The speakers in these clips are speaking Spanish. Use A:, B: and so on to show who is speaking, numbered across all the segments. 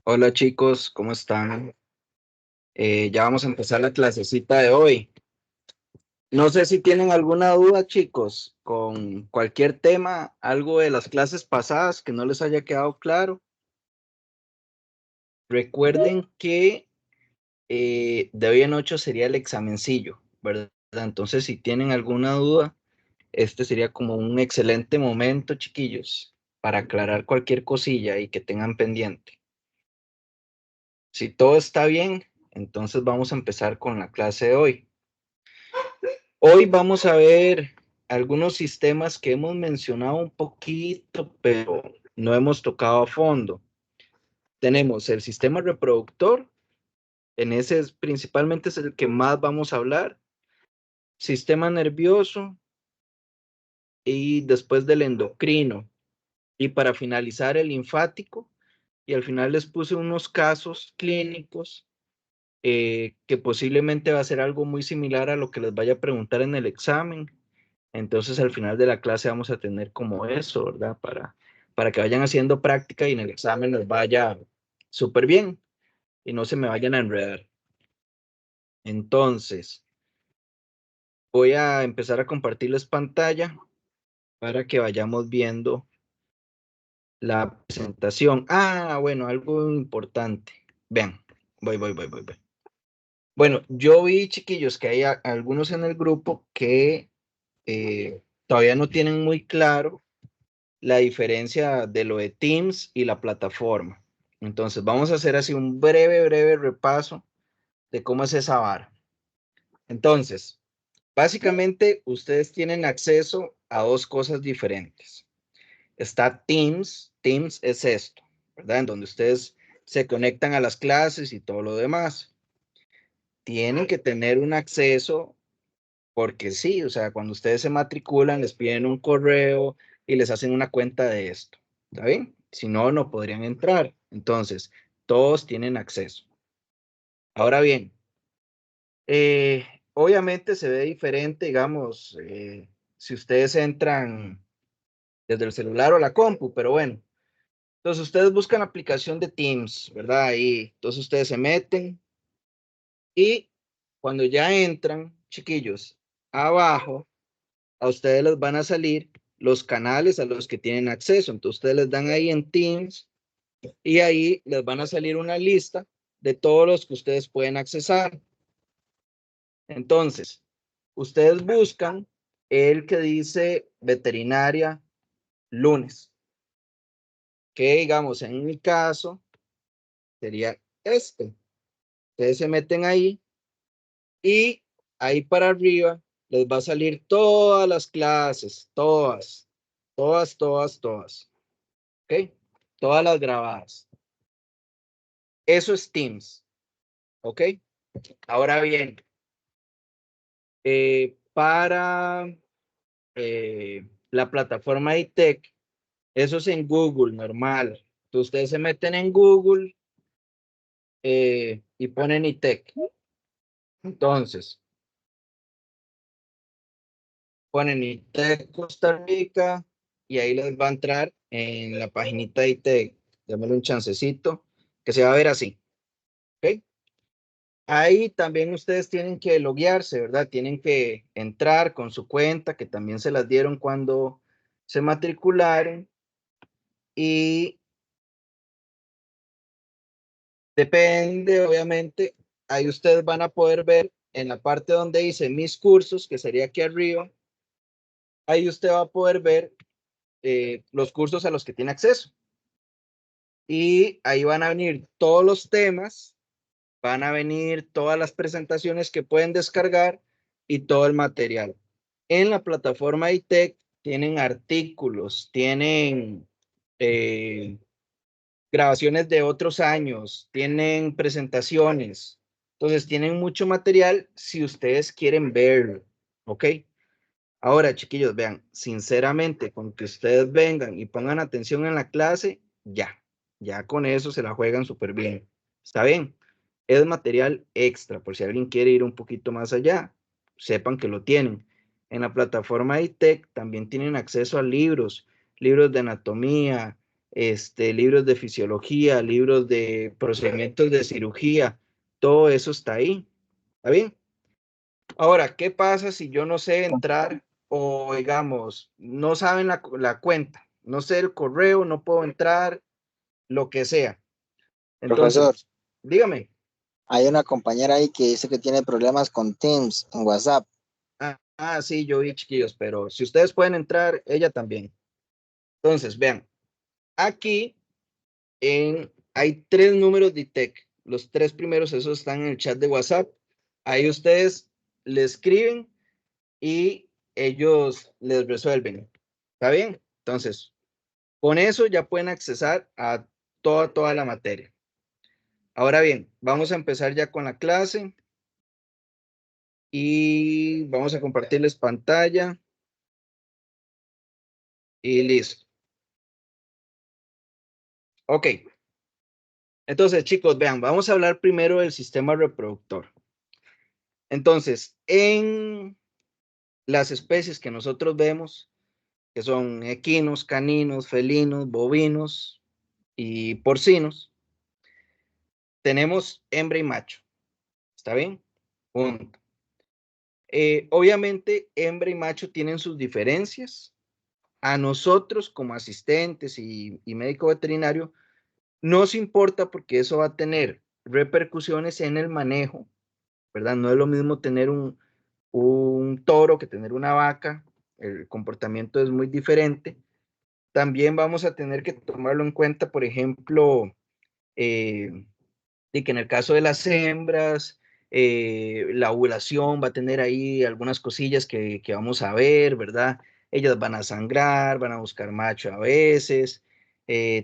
A: Hola chicos, ¿cómo están? Ya vamos a empezar la clasecita de hoy. No sé si tienen alguna duda, chicos, con cualquier tema, algo de las clases pasadas que no les haya quedado claro. Recuerden que de hoy en 8 sería el examencillo, ¿verdad? Entonces, si tienen alguna duda, este sería como un excelente momento, chiquillos, para aclarar cualquier cosilla y que tengan pendiente. Si todo está bien, entonces vamos a empezar con la clase de hoy. Hoy vamos a ver algunos sistemas que hemos mencionado un poquito, pero no hemos tocado a fondo. Tenemos el sistema reproductor, principalmente es el que más vamos a hablar, sistema nervioso y después del endocrino. Y para finalizar el linfático, y al final les puse unos casos clínicos que posiblemente va a ser algo muy similar a lo que les vaya a preguntar en el examen. Entonces, al final de la clase vamos a tener como eso, ¿verdad? Para que vayan haciendo práctica y en el examen les vaya súper bien y no se me vayan a enredar. Entonces, voy a empezar a compartirles pantalla para que vayamos viendo la presentación. Ah, bueno, algo importante. Vean, voy. Bueno, yo vi, chiquillos, que hay algunos en el grupo que todavía no tienen muy claro la diferencia de lo de Teams y la plataforma. Entonces, vamos a hacer así un breve repaso de cómo es esa vara. Entonces, básicamente, ustedes tienen acceso a dos cosas diferentes. Está Teams, Teams es esto, ¿verdad? En donde ustedes se conectan a las clases y todo lo demás. Tienen que tener un acceso porque sí, o sea, cuando ustedes se matriculan, les piden un correo y les hacen una cuenta de esto. ¿Está bien? Si no, no podrían entrar. Entonces, todos tienen acceso. Ahora bien, obviamente se ve diferente, digamos, si ustedes entran desde el celular o la compu, pero bueno. Entonces, ustedes buscan la aplicación de Teams, ¿verdad? Ahí, entonces ustedes se meten y cuando ya entran, chiquillos, abajo a ustedes les van a salir los canales a los que tienen acceso. Entonces ustedes les dan ahí en Teams y ahí les van a salir una lista de todos los que ustedes pueden accesar. Entonces, ustedes buscan el que dice veterinaria lunes, que digamos en mi caso sería este. Ustedes se meten ahí y ahí para arriba les va a salir todas las clases, todas. ¿Ok? Todas las grabadas. Eso es Teams, ¿ok? Ahora bien, para la plataforma iTech, eso es en Google, normal. Entonces, ustedes se meten en Google y ponen iTech. Entonces, ponen iTech Costa Rica y ahí les va a entrar en la paginita de iTech. Démosle un chancecito que se va a ver así, ¿ok? Ahí también ustedes tienen que loguearse, ¿verdad? Tienen que entrar con su cuenta, que también se las dieron cuando se matricularon. Y depende, obviamente, ahí ustedes van a poder ver en la parte donde dice mis cursos, que sería aquí arriba, ahí usted va a poder ver los cursos a los que tiene acceso. Y ahí van a venir todos los temas, van a venir todas las presentaciones que pueden descargar y todo el material. En la plataforma iTech tienen artículos, tienen grabaciones de otros años, tienen presentaciones. Entonces, tienen mucho material si ustedes quieren verlo, ¿ok? Ahora, chiquillos, vean, sinceramente, con que ustedes vengan y pongan atención en la clase, ya con eso se la juegan súper bien. ¿Está bien? Es material extra, por si alguien quiere ir un poquito más allá, sepan que lo tienen. En la plataforma iTech también tienen acceso a libros, libros de anatomía, libros de fisiología, libros de procedimientos de cirugía, todo eso está ahí. ¿Está bien? Ahora, ¿qué pasa si yo no sé entrar o, digamos, no saben la cuenta? No sé el correo, no puedo entrar, lo que sea.
B: Profesor,
A: Entonces, dígame.
B: hay una compañera ahí que dice que tiene problemas con Teams en WhatsApp.
A: Sí, yo vi, chiquillos, pero si ustedes pueden entrar, ella también. Entonces, vean, aquí hay 3 números de ITEC. Los 3 primeros, esos están en el chat de WhatsApp. Ahí ustedes le escriben y ellos les resuelven. ¿Está bien? Entonces, con eso ya pueden accesar a toda la materia. Ahora bien, vamos a empezar ya con la clase y vamos a compartirles pantalla y listo. Ok. Entonces, chicos, vean, vamos a hablar primero del sistema reproductor. Entonces, en las especies que nosotros vemos, que son equinos, caninos, felinos, bovinos y porcinos, tenemos hembra y macho. ¿Está bien? Punto. Obviamente, hembra y macho tienen sus diferencias. A nosotros, como asistentes y médico veterinario, nos importa porque eso va a tener repercusiones en el manejo, ¿verdad? No es lo mismo tener un toro que tener una vaca, el comportamiento es muy diferente. También vamos a tener que tomarlo en cuenta, por ejemplo, y que en el caso de las hembras, la ovulación va a tener ahí algunas cosillas que vamos a ver, ¿verdad? Ellas van a sangrar, van a buscar macho a veces.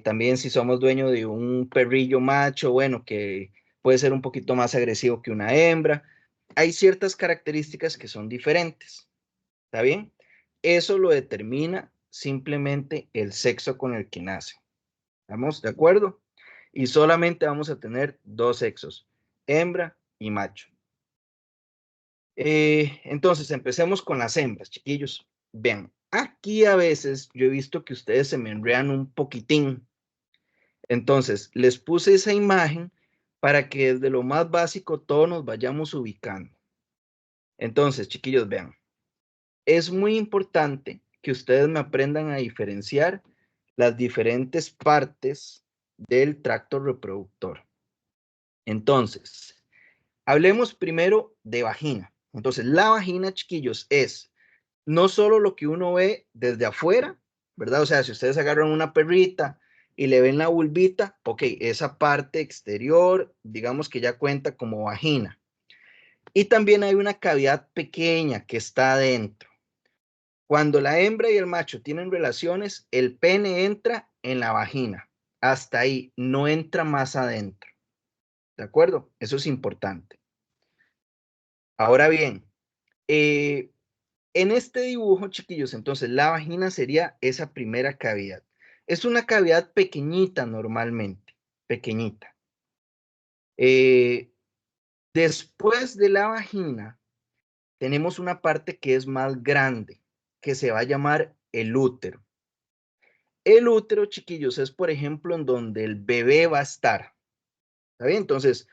A: También si somos dueños de un perrillo macho, bueno, que puede ser un poquito más agresivo que una hembra. Hay ciertas características que son diferentes, ¿está bien? Eso lo determina simplemente el sexo con el que nace. ¿Estamos de acuerdo? Y solamente vamos a tener 2 sexos, hembra y macho. Entonces, empecemos con las hembras, chiquillos. Vean, aquí a veces yo he visto que ustedes se me enredan un poquitín. Entonces, les puse esa imagen para que desde lo más básico todos nos vayamos ubicando. Entonces, chiquillos, vean, es muy importante que ustedes me aprendan a diferenciar las diferentes partes del tracto reproductor. Entonces, hablemos primero de vagina. Entonces, la vagina, chiquillos, es no solo lo que uno ve desde afuera, ¿verdad? O sea, si ustedes agarran una perrita y le ven la vulvita, ok, esa parte exterior, digamos que ya cuenta como vagina. Y también hay una cavidad pequeña que está adentro. Cuando la hembra y el macho tienen relaciones, el pene entra en la vagina. Hasta ahí, no entra más adentro. ¿De acuerdo? Eso es importante. Ahora bien, en este dibujo, chiquillos, entonces la vagina sería esa primera cavidad. Es una cavidad pequeñita normalmente, pequeñita. Eh, Después de la vagina, tenemos una parte que es más grande, que se va a llamar el útero. El útero, chiquillos, es por ejemplo en donde el bebé va a estar. ¿Está bien? Entonces,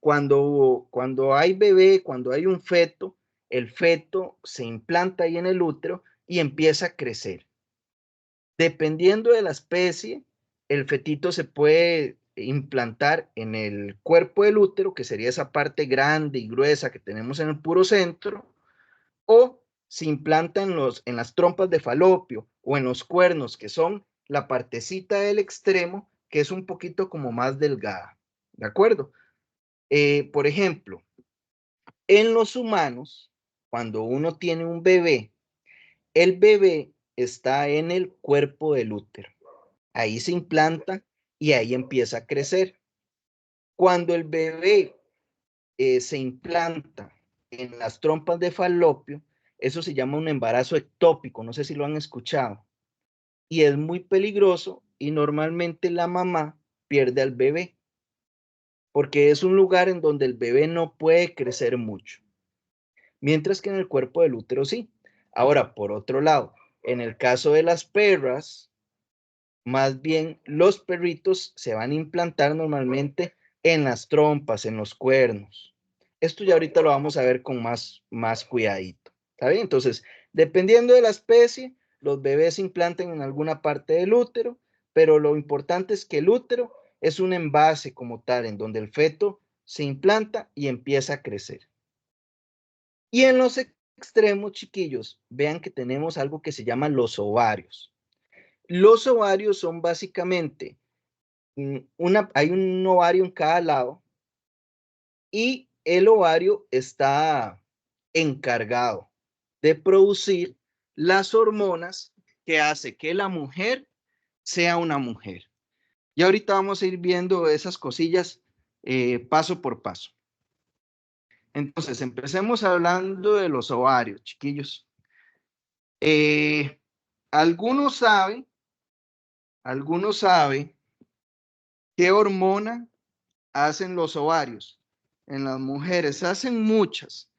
A: cuando hay bebé, cuando hay un feto, el feto se implanta ahí en el útero y empieza a crecer. Dependiendo de la especie, el fetito se puede implantar en el cuerpo del útero, que sería esa parte grande y gruesa que tenemos en el puro centro, o se implanta en las trompas de falopio o en los cuernos, que son la partecita del extremo, que es un poquito como más delgada. ¿De acuerdo? Por ejemplo, en los humanos, cuando uno tiene un bebé, el bebé está en el cuerpo del útero. Ahí se implanta y ahí empieza a crecer. Cuando el bebé se implanta en las trompas de falopio, eso se llama un embarazo ectópico, no sé si lo han escuchado, y es muy peligroso y normalmente la mamá pierde al bebé, porque es un lugar en donde el bebé no puede crecer mucho, mientras que en el cuerpo del útero sí. Ahora, por otro lado, en el caso de las perras, Más bien, los perritos se van a implantar normalmente en las trompas, en los cuernos. Esto ya ahorita lo vamos a ver con más cuidadito. ¿Está bien? Entonces, dependiendo de la especie, los bebés se implantan en alguna parte del útero, pero lo importante es que el útero es un envase como tal, en donde el feto se implanta y empieza a crecer. Y en los extremos, chiquillos, vean que tenemos algo que se llama los ovarios. Los ovarios son básicamente hay un ovario en cada lado y el ovario está encargado de producir las hormonas que hace que la mujer sea una mujer. Y ahorita vamos a ir viendo esas cosillas paso por paso. Entonces, empecemos hablando de los ovarios, chiquillos. Eh, algunos saben, algunos saben qué hormona hacen los ovarios. En las mujeres hacen muchas,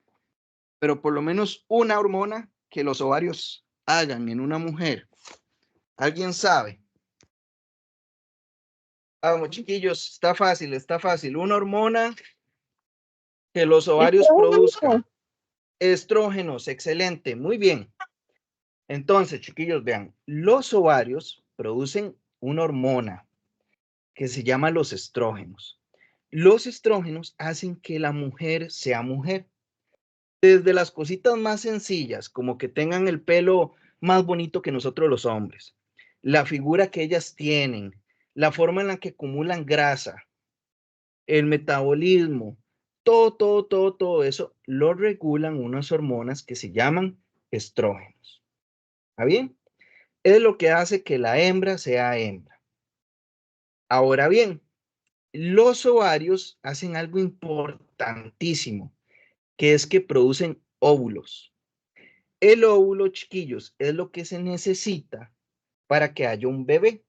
A: pero por lo menos una hormona que los ovarios hagan en una mujer. ¿Alguien sabe? Vamos, chiquillos, está fácil, está fácil. Una hormona que los ovarios produzcan. Estrógenos, excelente, muy bien. Entonces, chiquillos, vean, los ovarios producen una hormona que se llama los estrógenos. Los estrógenos hacen que la mujer sea mujer. Desde las cositas más sencillas, como que tengan el pelo más bonito que nosotros los hombres, la figura que ellas tienen, la forma en la que acumulan grasa, el metabolismo, todo eso lo regulan unas hormonas que se llaman estrógenos. ¿Está bien? Es lo que hace que la hembra sea hembra. Ahora bien, los ovarios hacen algo importantísimo, que es que producen óvulos. El óvulo, chiquillos, es lo que se necesita para que haya un bebé.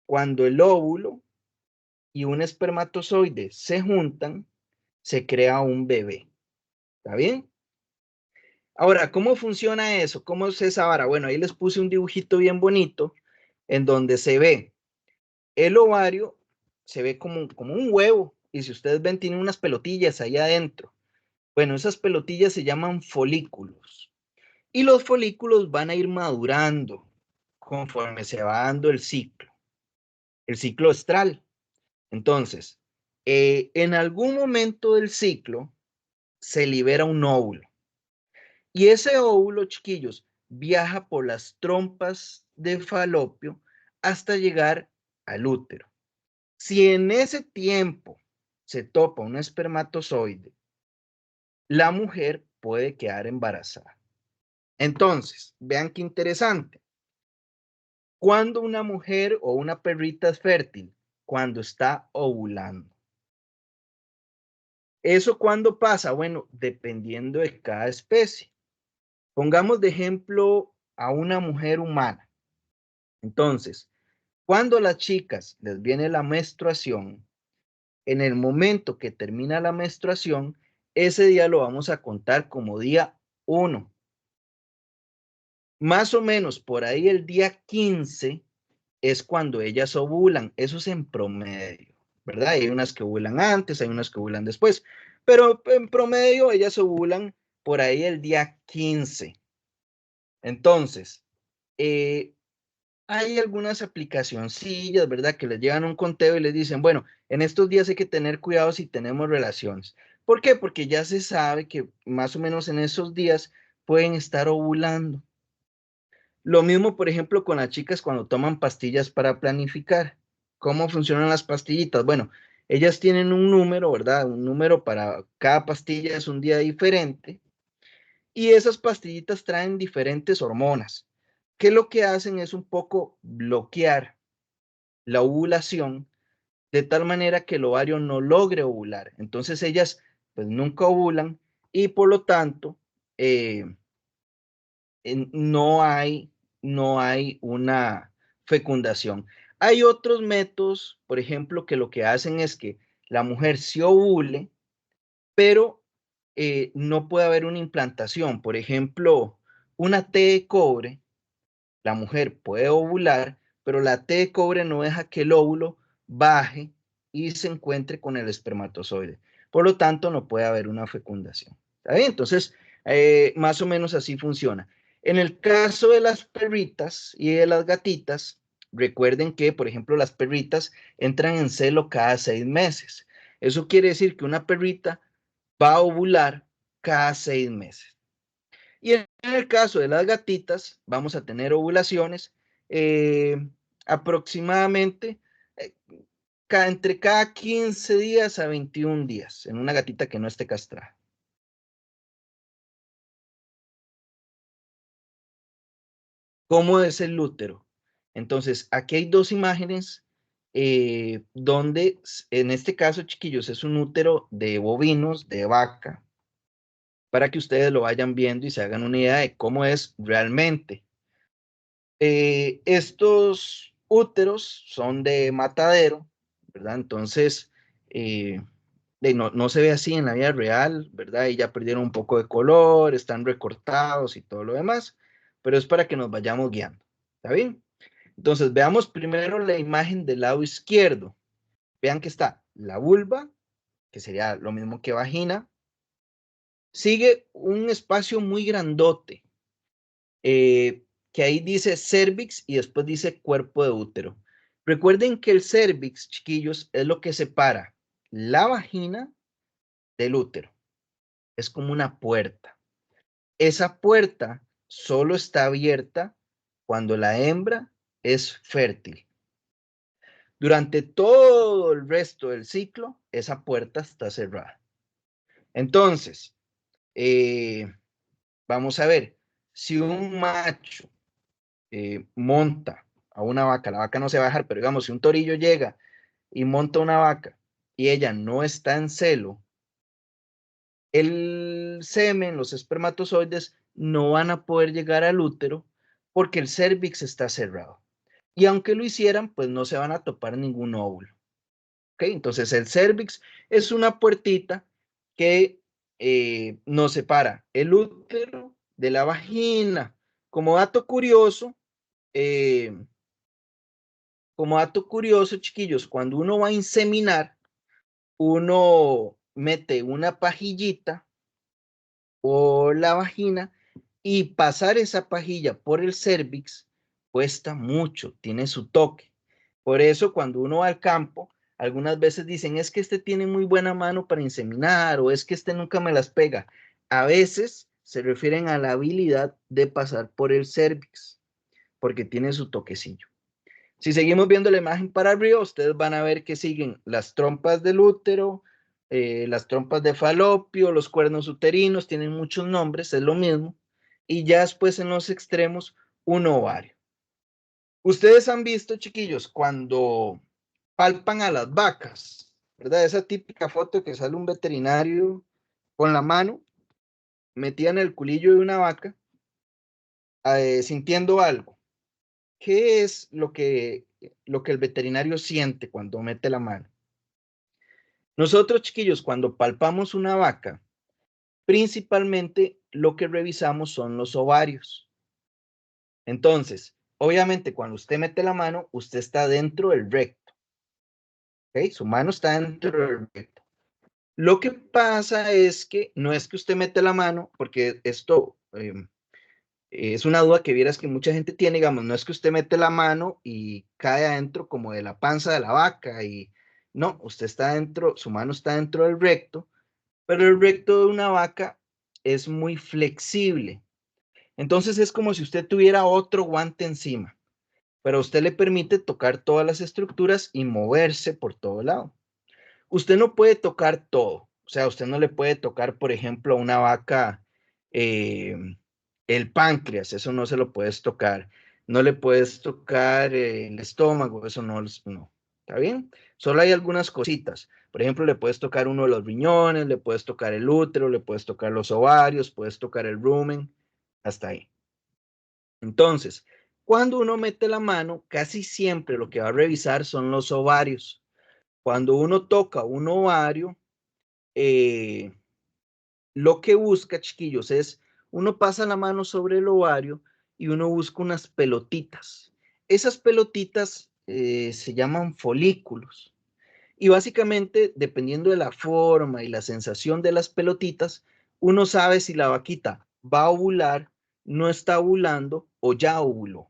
A: Cuando el óvulo y un espermatozoide se juntan, se crea un bebé. ¿Está bien? Ahora, ¿cómo funciona eso? ¿Cómo es esa vara? Bueno, ahí les puse un dibujito bien bonito en donde se ve el ovario, se ve como un huevo. Y si ustedes ven, tiene unas pelotillas ahí adentro. Bueno, esas pelotillas se llaman folículos. Y los folículos van a ir madurando conforme se va dando el ciclo estral. Entonces, en algún momento del ciclo se libera un óvulo. Y ese óvulo, chiquillos, viaja por las trompas de falopio hasta llegar al útero. Si en ese tiempo se topa un espermatozoide, la mujer puede quedar embarazada. Entonces, vean qué interesante. ¿Cuándo una mujer o una perrita es fértil? Cuando está ovulando. ¿Eso cuándo pasa? Bueno, dependiendo de cada especie. Pongamos de ejemplo a una mujer humana. Entonces, cuando a las chicas les viene la menstruación, en el momento que termina la menstruación, ese día lo vamos a contar como día 1. Más o menos por ahí el día 15 es cuando ellas ovulan, eso es en promedio, ¿verdad? Hay unas que ovulan antes, hay unas que ovulan después, pero en promedio ellas ovulan por ahí el día 15. Entonces, hay algunas aplicacioncillas, ¿verdad? Que les llegan un conteo y les dicen, bueno, en estos días hay que tener cuidado si tenemos relaciones. ¿Por qué? Porque ya se sabe que más o menos en esos días pueden estar ovulando. Lo mismo, por ejemplo, con las chicas cuando toman pastillas para planificar. ¿Cómo funcionan las pastillitas? Bueno, ellas tienen un número, ¿verdad? Un número para cada pastilla es un día diferente. Y esas pastillitas traen diferentes hormonas, que lo que hacen es un poco bloquear la ovulación de tal manera que el ovario no logre ovular. Entonces ellas pues nunca ovulan y por lo tanto eh, no hay, no hay una fecundación. Hay otros métodos, por ejemplo, que lo que hacen es que la mujer se ovule, pero no puede haber una implantación. Por ejemplo, una T de cobre, la mujer puede ovular, pero la T de cobre no deja que el óvulo baje y se encuentre con el espermatozoide. Por lo tanto, no puede haber una fecundación. ¿Está bien? Entonces, más o menos así funciona. En el caso de las perritas y de las gatitas, recuerden que, por ejemplo, las perritas entran en celo cada 6 meses. Eso quiere decir que una perrita va a ovular cada 6 meses. Y en el caso de las gatitas, vamos a tener ovulaciones aproximadamente eh, entre cada 15 días a 21 días en una gatita que no esté castrada. ¿Cómo es el útero? Entonces, aquí hay dos imágenes donde, en este caso, chiquillos, es un útero de bovinos, de vaca, para que ustedes lo vayan viendo y se hagan una idea de cómo es realmente. Estos úteros son de matadero, ¿verdad? Entonces, no se ve así en la vida real, ¿verdad? Y ya perdieron un poco de color, están recortados y todo lo demás, pero es para que nos vayamos guiando, ¿está bien? Entonces, veamos primero la imagen del lado izquierdo. Vean que está la vulva, que sería lo mismo que vagina. Sigue un espacio muy grandote, que ahí dice cervix y después dice cuerpo de útero. Recuerden que el cervix, chiquillos, es lo que separa la vagina del útero. Es como una puerta. Esa puerta solo está abierta cuando la hembra es fértil. Durante todo el resto del ciclo, esa puerta está cerrada. Entonces, vamos a ver, si un macho monta a una vaca, la vaca no se va a dejar, pero digamos, si un torillo llega y monta una vaca y ella no está en celo, el semen, los espermatozoides no van a poder llegar al útero porque el cérvix está cerrado. Y aunque lo hicieran, pues no se van a topar ningún óvulo. ¿Ok? Entonces el cérvix es una puertita que nos separa el útero de la vagina. Como dato curioso, eh, chiquillos, cuando uno va a inseminar, uno mete una pajillita por la vagina y pasar esa pajilla por el cérvix cuesta mucho, tiene su toque. Por eso cuando uno va al campo, algunas veces dicen, es que este tiene muy buena mano para inseminar o es que este nunca me las pega. A veces se refieren a la habilidad de pasar por el cérvix, porque tiene su toquecillo. Si seguimos viendo la imagen para arriba, ustedes van a ver que siguen las trompas del útero, las trompas de falopio, los cuernos uterinos, tienen muchos nombres, es lo mismo. Y ya después en los extremos, un ovario. Ustedes han visto, chiquillos, cuando palpan a las vacas, ¿verdad? Esa típica foto que sale un veterinario con la mano metida en el culillo de una vaca, sintiendo algo. ¿Qué es lo que el veterinario siente cuando mete la mano? Nosotros, chiquillos, cuando palpamos una vaca, principalmente lo que revisamos son los ovarios. Entonces, obviamente, cuando usted mete la mano, usted está dentro del recto. ¿Ok? Su mano está dentro del recto. Lo que pasa es que no es que usted mete la mano, porque esto es una duda que vieras que mucha gente tiene, digamos, no es que usted mete la mano y cae adentro como de la panza de la vaca y no, usted está dentro, su mano está dentro del recto, pero el recto de una vaca es muy flexible. Entonces es como si usted tuviera otro guante encima, pero a usted le permite tocar todas las estructuras y moverse por todo lado. Usted no puede tocar todo, o sea, usted no le puede tocar, por ejemplo, a una vaca eh, el páncreas, eso no se lo puedes tocar. No le puedes tocar el estómago, eso no, no. ¿Está bien? Solo hay algunas cositas. Por ejemplo, le puedes tocar uno de los riñones, le puedes tocar el útero, le puedes tocar los ovarios, puedes tocar el rumen, hasta ahí. Entonces, cuando uno mete la mano, casi siempre lo que va a revisar son los ovarios. Cuando uno toca un ovario, eh, lo que busca, chiquillos, es uno pasa la mano sobre el ovario y uno busca unas pelotitas. esas pelotitas se llaman folículos. Y básicamente, dependiendo de la forma y la sensación de las pelotitas, uno sabe si la vaquita va a ovular, no está ovulando o ya ovuló.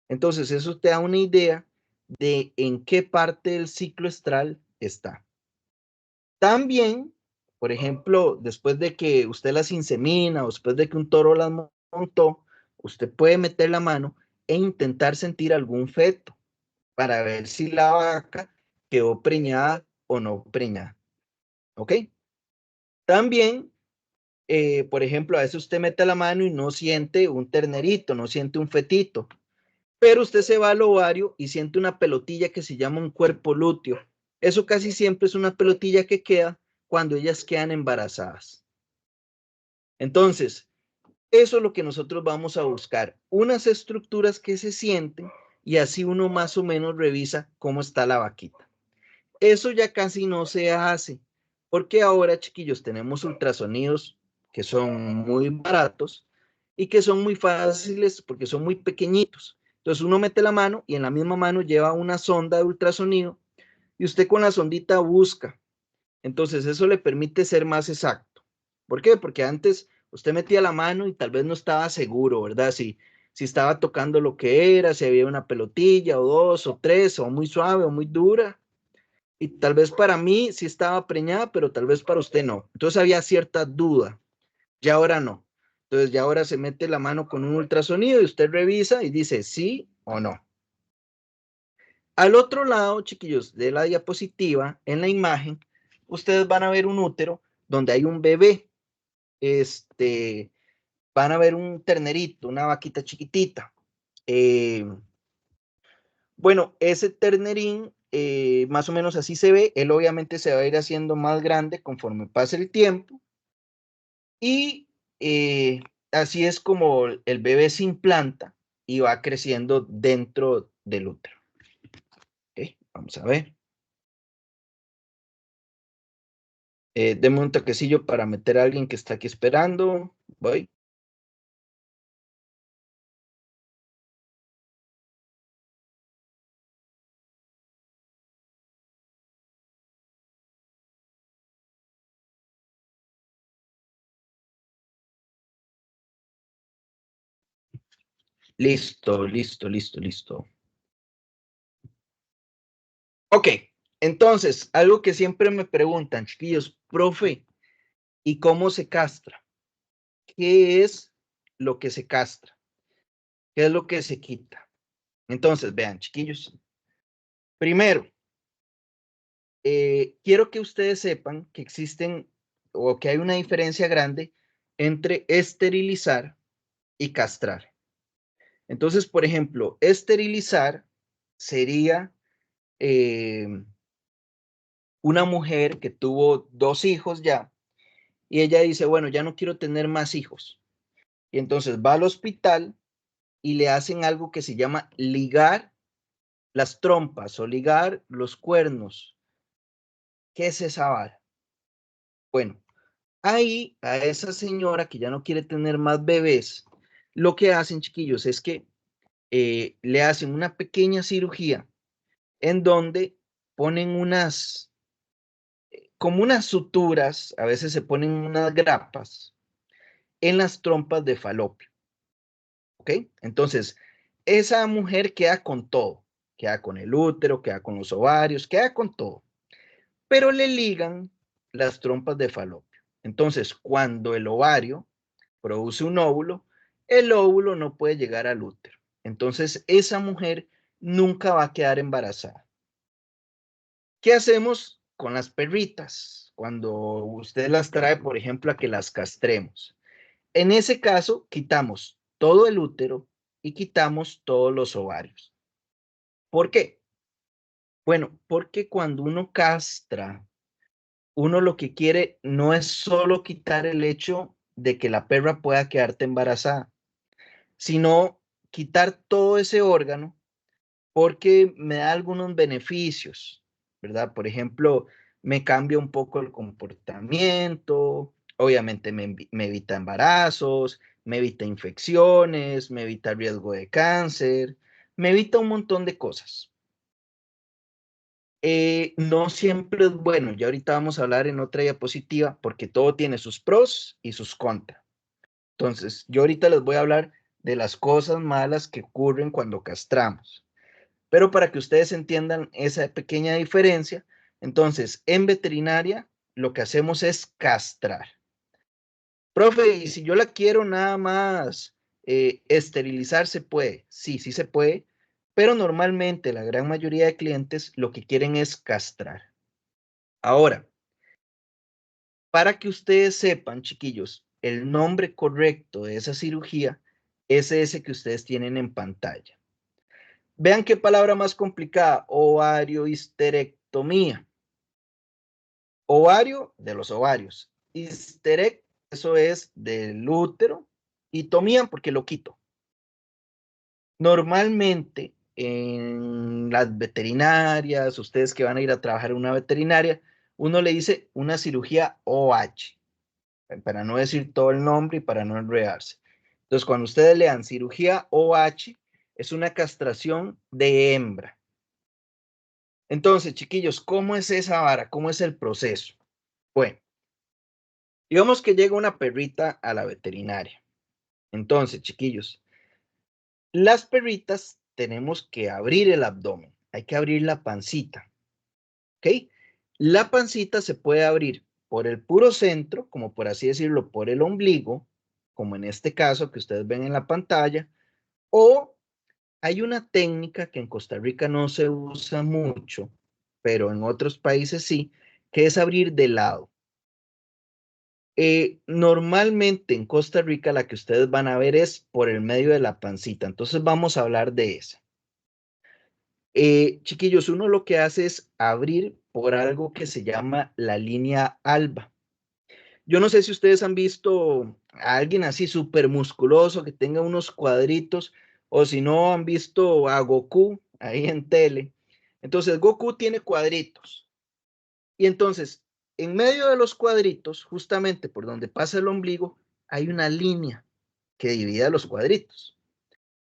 A: Entonces, eso te da una idea de en qué parte del ciclo estral está. También, por ejemplo, después de que usted las insemina o después de que un toro las montó, usted puede meter la mano e intentar sentir algún feto para ver si la vaca quedó preñada o no preñada. ¿Ok? También, por ejemplo, a veces usted mete la mano y no siente un ternerito, no siente un fetito, pero usted se va al ovario y siente una pelotilla que se llama un cuerpo lúteo. Eso casi siempre es una pelotilla que queda cuando ellas quedan embarazadas. Entonces, eso es lo que nosotros vamos a buscar, unas estructuras que se sienten y así uno más o menos revisa cómo está la vaquita. Eso ya casi no se hace, porque ahora, chiquillos, tenemos ultrasonidos que son muy baratos y que son muy fáciles porque son muy pequeñitos. Entonces uno mete la mano y en la misma mano lleva una sonda de ultrasonido y usted con la sondita busca. Entonces eso le permite ser más exacto. ¿Por qué? Porque antes usted metía la mano y tal vez no estaba seguro, ¿verdad? Si estaba tocando lo que era, si había una pelotilla o dos o tres, o muy suave o muy dura. Y tal vez para mí sí estaba preñada, pero tal vez para usted no. Entonces había cierta duda. Ya ahora no. Entonces ya ahora se mete la mano con un ultrasonido y usted revisa y dice sí o no. Al otro lado, chiquillos, de la diapositiva, en la imagen, ustedes van a ver un útero donde hay un bebé. Van a ver un ternerito, una vaquita chiquitita. Bueno, ese ternerín, más o menos así se ve. Él obviamente se va a ir haciendo más grande conforme pase el tiempo. Y así es como el bebé se implanta y va creciendo dentro del útero. ¿Okay? Vamos a ver. Deme un toquecillo para meter a alguien que está aquí esperando. Voy. Listo, listo, listo, listo. Ok, entonces, algo que siempre me preguntan, chiquillos, profe, ¿y cómo se castra? ¿Qué es lo que se castra? ¿Qué es lo que se quita? Entonces, vean, chiquillos. Primero, quiero que ustedes sepan que existen o que hay una diferencia grande entre esterilizar y castrar. Entonces, por ejemplo, esterilizar sería una mujer que tuvo 2 hijos ya y ella dice, bueno, ya no quiero tener más hijos. Y entonces va al hospital y le hacen algo que se llama ligar las trompas o ligar los cuernos. ¿Qué es esa vara? Bueno, ahí a esa señora que ya no quiere tener más bebés, lo que hacen, chiquillos, es que le hacen una pequeña cirugía en donde ponen como unas suturas, a veces se ponen unas grapas en las trompas de falopio. ¿Ok? Entonces, esa mujer queda con todo, queda con el útero, queda con los ovarios, queda con todo, pero le ligan las trompas de falopio. Entonces, cuando el ovario produce un óvulo, el óvulo no puede llegar al útero. Entonces, esa mujer nunca va a quedar embarazada. ¿Qué hacemos con las perritas cuando usted las trae, por ejemplo, a que las castremos? En ese caso, quitamos todo el útero y quitamos todos los ovarios. ¿Por qué? Bueno, porque cuando uno castra, uno lo que quiere no es solo quitar el hecho de que la perra pueda quedarte embarazada, sino quitar todo ese órgano porque me da algunos beneficios, ¿verdad? Por ejemplo, me cambia un poco el comportamiento, obviamente me evita embarazos, me evita infecciones, me evita riesgo de cáncer, me evita un montón de cosas. No siempre es bueno, ya ahorita vamos a hablar en otra diapositiva, porque todo tiene sus pros y sus contras. Entonces, yo ahorita les voy a hablar de las cosas malas que ocurren cuando castramos. Pero para que ustedes entiendan esa pequeña diferencia, entonces, en veterinaria, lo que hacemos es castrar. Profe, y si yo la quiero nada más esterilizar, ¿se puede? Sí, sí se puede, pero normalmente la gran mayoría de clientes lo que quieren es castrar. Ahora, para que ustedes sepan, chiquillos, el nombre correcto de esa cirugía es ese que ustedes tienen en pantalla. Vean qué palabra más complicada, ovariohisterectomía. Ovario de los ovarios. Histerec, eso es del útero. Y tomían porque lo quito. Normalmente en las veterinarias, ustedes que van a ir a trabajar en una veterinaria, uno le dice una cirugía OH, para no decir todo el nombre y para no enredarse. Entonces, cuando ustedes lean cirugía OH, es una castración de hembra. Entonces, chiquillos, ¿cómo es esa vara? ¿Cómo es el proceso? Bueno, digamos que llega una perrita a la veterinaria. Entonces, chiquillos, las perritas tenemos que abrir el abdomen, hay que abrir la pancita, ¿ok? La pancita se puede abrir por el puro centro, como por así decirlo, por el ombligo, como en este caso que ustedes ven en la pantalla, o hay una técnica que en Costa Rica no se usa mucho, pero en otros países sí, que es abrir de lado. Normalmente en Costa Rica la que ustedes van a ver es por el medio de la pancita, entonces vamos a hablar de esa. Chiquillos, uno lo que hace es abrir por algo que se llama la línea alba. Yo no sé si ustedes han visto a alguien así súper musculoso que tenga unos cuadritos, o si no han visto a Goku ahí en tele. Entonces Goku tiene cuadritos. Y entonces, en medio de los cuadritos, justamente por donde pasa el ombligo, hay una línea que divide los cuadritos.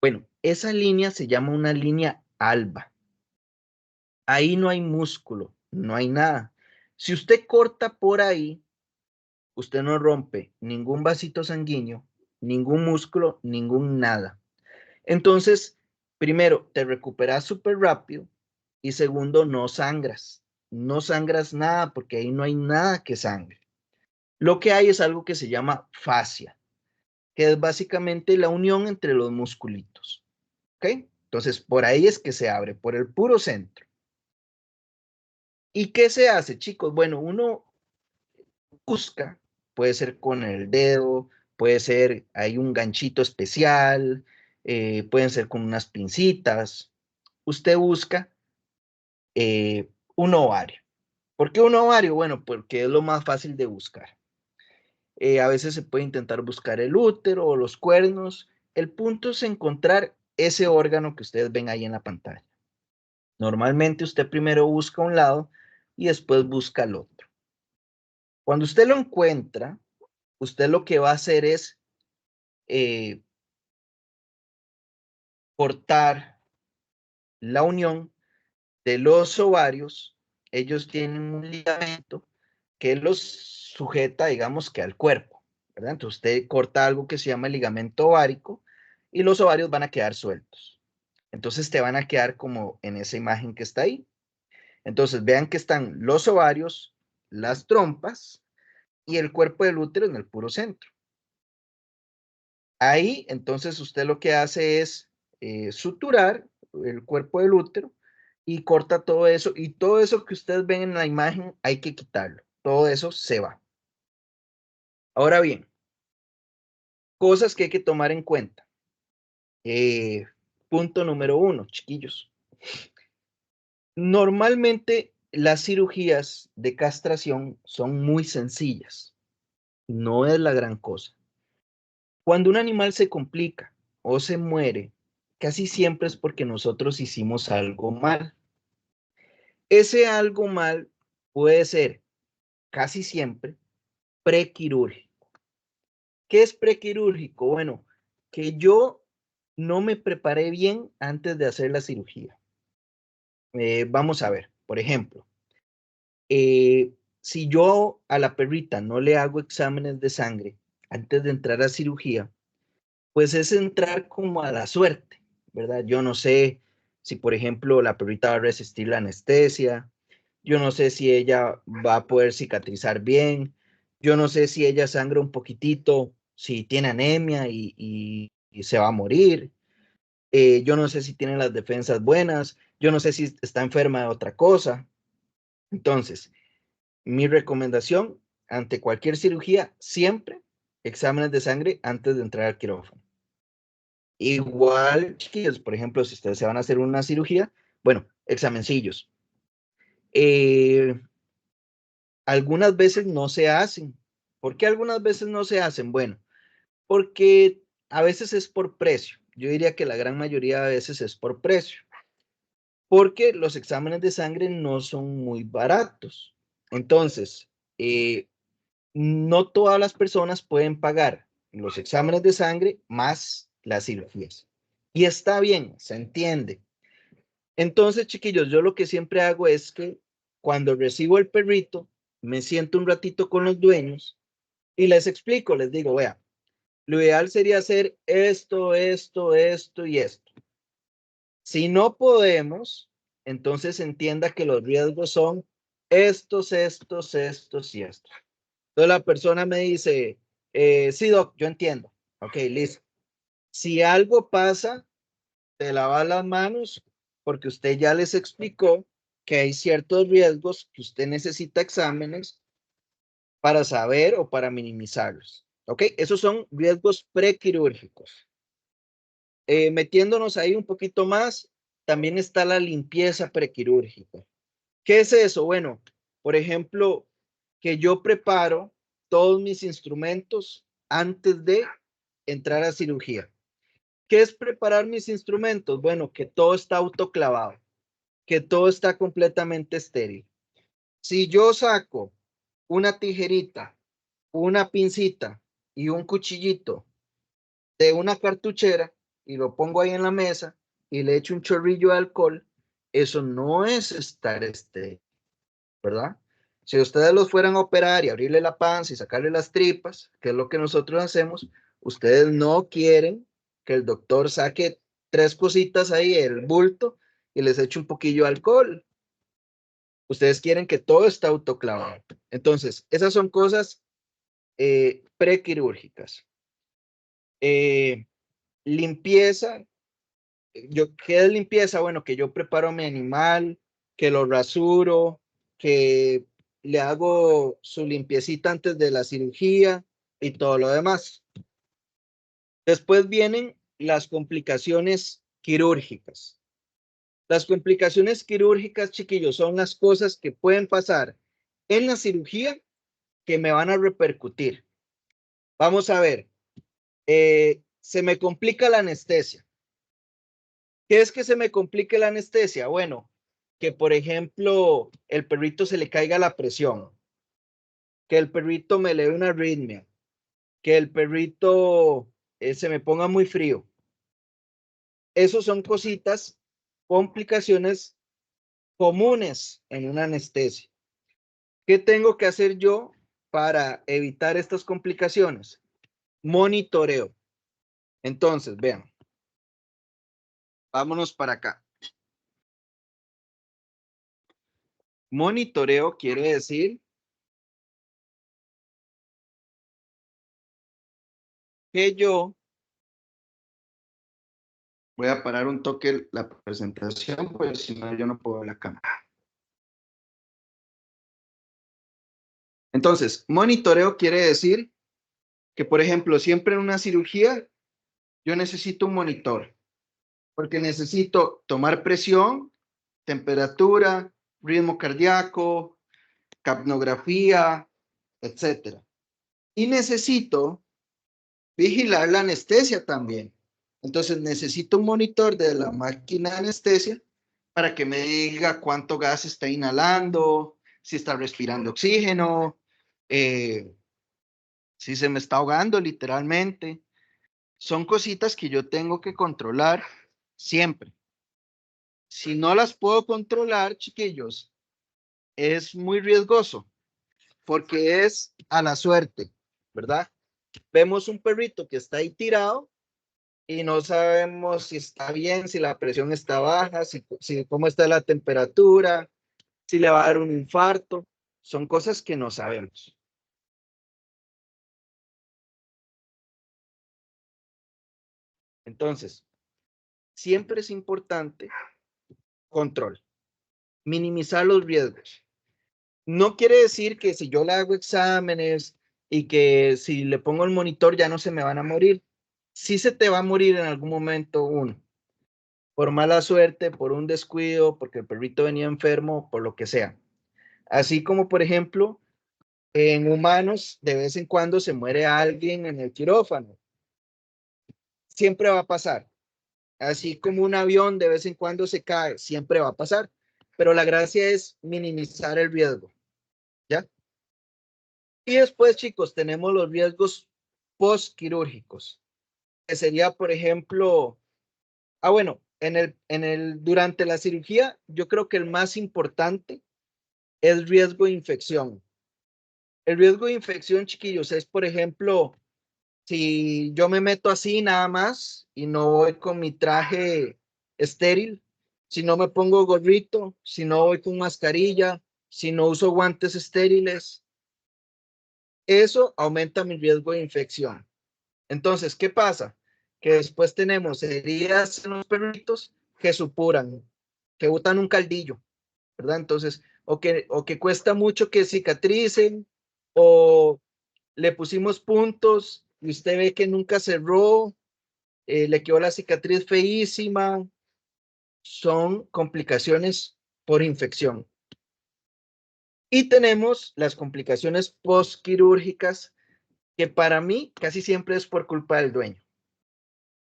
A: Bueno, esa línea se llama una línea alba. Ahí no hay músculo, no hay nada. Si usted corta por ahí, usted no rompe ningún vasito sanguíneo, ningún músculo, ningún nada. Entonces, primero, te recuperas súper rápido y segundo, no sangras. No sangras nada porque ahí no hay nada que sangre. Lo que hay es algo que se llama fascia, que es básicamente la unión entre los musculitos. ¿Ok? Entonces, por ahí es que se abre, por el puro centro. ¿Y qué se hace, chicos? Bueno, uno busca, puede ser con el dedo, puede ser, hay un ganchito especial, pueden ser con unas pincitas. Usted busca un ovario. ¿Por qué un ovario? Bueno, porque es lo más fácil de buscar. A veces se puede intentar buscar el útero o los cuernos. El punto es encontrar ese órgano que ustedes ven ahí en la pantalla. Normalmente usted primero busca un lado y después busca el otro. Cuando usted lo encuentra, usted lo que va a hacer es eh, cortar la unión de los ovarios. Ellos tienen un ligamento que los sujeta, digamos que al cuerpo, ¿verdad? Entonces usted corta algo que se llama el ligamento ovárico y los ovarios van a quedar sueltos. Entonces te van a quedar como en esa imagen que está ahí. Entonces vean que están los ovarios, las trompas y el cuerpo del útero en el puro centro. Ahí, entonces, usted lo que hace es suturar el cuerpo del útero y corta todo eso. Y todo eso que ustedes ven en la imagen hay que quitarlo. Todo eso se va. Ahora bien, cosas que hay que tomar en cuenta. Eh, Punto número 1, chiquillos. Normalmente las cirugías de castración son muy sencillas. No es la gran cosa. Cuando un animal se complica o se muere, casi siempre es porque nosotros hicimos algo mal. Ese algo mal puede ser casi siempre prequirúrgico. ¿Qué es prequirúrgico? Bueno, que yo no me preparé bien antes de hacer la cirugía. Vamos a ver, por ejemplo, si yo a la perrita no le hago exámenes de sangre antes de entrar a cirugía, pues es entrar como a la suerte, ¿verdad? Yo no sé si, por ejemplo, la perrita va a resistir la anestesia, yo no sé si ella va a poder cicatrizar bien, yo no sé si ella sangra un poquitito, si tiene anemia y se va a morir, yo no sé si tiene las defensas buenas, yo no sé si está enferma de otra cosa. Entonces, mi recomendación ante cualquier cirugía, siempre exámenes de sangre antes de entrar al quirófano. Igual, chiquillos, por ejemplo, si ustedes se van a hacer una cirugía, bueno, examencillos. Eh, algunas veces no se hacen. ¿Por qué algunas veces no se hacen? Bueno, porque a veces es por precio. Yo diría que la gran mayoría de veces es por precio. Porque los exámenes de sangre no son muy baratos. Entonces, no todas las personas pueden pagar los exámenes de sangre más las cirugías. Y está bien, se entiende. Entonces, chiquillos, yo lo que siempre hago es que cuando recibo el perrito, me siento un ratito con los dueños y les explico, les digo, vea, lo ideal sería hacer esto, esto, esto y esto. Si no podemos, entonces entienda que los riesgos son estos, estos, estos y estos. Entonces la persona me dice, sí, doc, yo entiendo. Ok, listo. Si algo pasa, te lavas las manos porque usted ya les explicó que hay ciertos riesgos que usted necesita exámenes para saber o para minimizarlos. Ok, esos son riesgos prequirúrgicos. Metiéndonos ahí un poquito más, también está la limpieza prequirúrgica. ¿Qué es eso? Bueno, por ejemplo, que yo preparo todos mis instrumentos antes de entrar a cirugía. ¿Qué es preparar mis instrumentos? Bueno, que todo está autoclavado, que todo está completamente estéril. Si yo saco una tijerita, una pincita y un cuchillito de una cartuchera y lo pongo ahí en la mesa y le echo un chorrillo de alcohol, eso no es estar estéril, ¿verdad? Si ustedes los fueran a operar y abrirle la panza y sacarle las tripas, que es lo que nosotros hacemos, ustedes no quieren que el doctor saque tres cositas ahí, el bulto, y les eche un poquillo de alcohol. Ustedes quieren que todo esté autoclavado. Entonces, esas son cosas prequirúrgicas. Eh, limpieza, ¿qué es limpieza? Bueno, que yo preparo a mi animal, que lo rasuro, que le hago su limpiecita antes de la cirugía y todo lo demás. Después vienen las complicaciones quirúrgicas. Las complicaciones quirúrgicas, chiquillos, son las cosas que pueden pasar en la cirugía que me van a repercutir. Vamos a ver, se me complica la anestesia. ¿Qué es que se me complique la anestesia? Bueno, que por ejemplo el perrito se le caiga la presión, que el perrito me le dé una arritmia, que el perrito se me ponga muy frío. Esos son cositas, complicaciones comunes en una anestesia. ¿Qué tengo que hacer yo para evitar estas complicaciones? Monitoreo. Entonces, vean, vámonos para acá. Monitoreo quiere decir que yo voy a parar un toque la presentación, pues si no, yo no puedo ver la cámara. Entonces, monitoreo quiere decir que, por ejemplo, siempre en una cirugía, yo necesito un monitor, porque necesito tomar presión, temperatura, ritmo cardíaco, capnografía, etcétera. Y necesito vigilar la anestesia también. Entonces necesito un monitor de la máquina de anestesia para que me diga cuánto gas está inhalando, si está respirando oxígeno, si se me está ahogando literalmente. son cositas que yo tengo que controlar siempre. Si no las puedo controlar, chiquillos, es muy riesgoso porque es a la suerte, ¿verdad? Vemos un perrito que está ahí tirado y no sabemos si está bien, si la presión está baja, si cómo está la temperatura, si le va a dar un infarto. Son cosas que no sabemos. Entonces, siempre es importante control, minimizar los riesgos. No quiere decir que si yo le hago exámenes y que si le pongo el monitor ya no se me van a morir. Sí se te va a morir en algún momento uno, por mala suerte, por un descuido, porque el perrito venía enfermo, por lo que sea. Así como, por ejemplo, en humanos, de vez en cuando se muere alguien en el quirófano. Siempre va a pasar. Así como un avión de vez en cuando se cae, siempre va a pasar. Pero la gracia es minimizar el riesgo, ¿ya? Y después, chicos, tenemos los riesgos postquirúrgicos, que sería, por ejemplo, bueno, durante la cirugía, yo creo que el más importante es riesgo de infección. El riesgo de infección, chiquillos, es, por ejemplo, si yo me meto así nada más y no voy con mi traje estéril, si no me pongo gorrito, si no voy con mascarilla, si no uso guantes estériles, eso aumenta mi riesgo de infección. Entonces, ¿qué pasa? Que después tenemos heridas en los perritos que supuran, que botan un caldillo, ¿verdad? Entonces, o que cuesta mucho que cicatricen, o le pusimos puntos y usted ve que nunca cerró, le quedó la cicatriz feísima, son complicaciones por infección. Y tenemos las complicaciones postquirúrgicas, que para mí casi siempre es por culpa del dueño.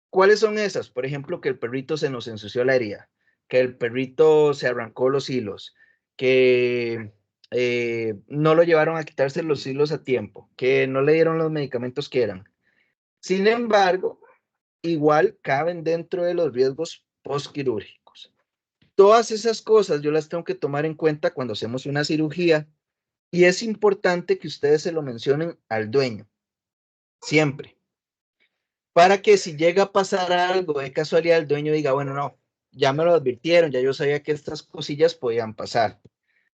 A: ¿Cuáles son esas? Por ejemplo, que el perrito se nos ensució la herida, que el perrito se arrancó los hilos, que no lo llevaron a quitarse los hilos a tiempo, que no le dieron los medicamentos que eran. Sin embargo, igual caben dentro de los riesgos postquirúrgicos. Todas esas cosas yo las tengo que tomar en cuenta cuando hacemos una cirugía y es importante que ustedes se lo mencionen al dueño, siempre, para que si llega a pasar algo de casualidad, el dueño diga, bueno, no, ya me lo advirtieron, ya yo sabía que estas cosillas podían pasar,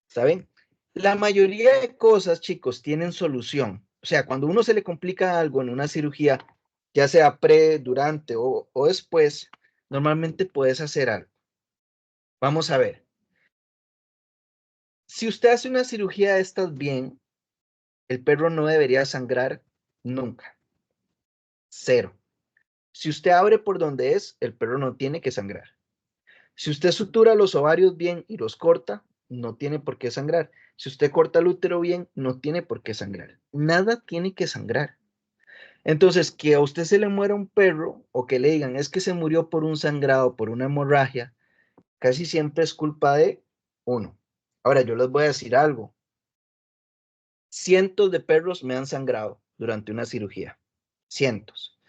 A: ¿saben? La mayoría de cosas, chicos, tienen solución. O sea, cuando uno se le complica algo en una cirugía, ya sea pre, durante o después, normalmente puedes hacer algo. Vamos a ver. Si usted hace una cirugía de estas bien, el perro no debería sangrar nunca. Cero. Si usted abre por donde es, el perro no tiene que sangrar. Si usted sutura los ovarios bien y los corta, no tiene por qué sangrar. Si usted corta el útero bien, no tiene por qué sangrar. Nada tiene que sangrar. Entonces, que a usted se le muera un perro o que le digan es que se murió por un sangrado, por una hemorragia, casi siempre es culpa de uno. Ahora, yo les voy a decir algo. Cientos de perros me han sangrado durante una cirugía. Cientos.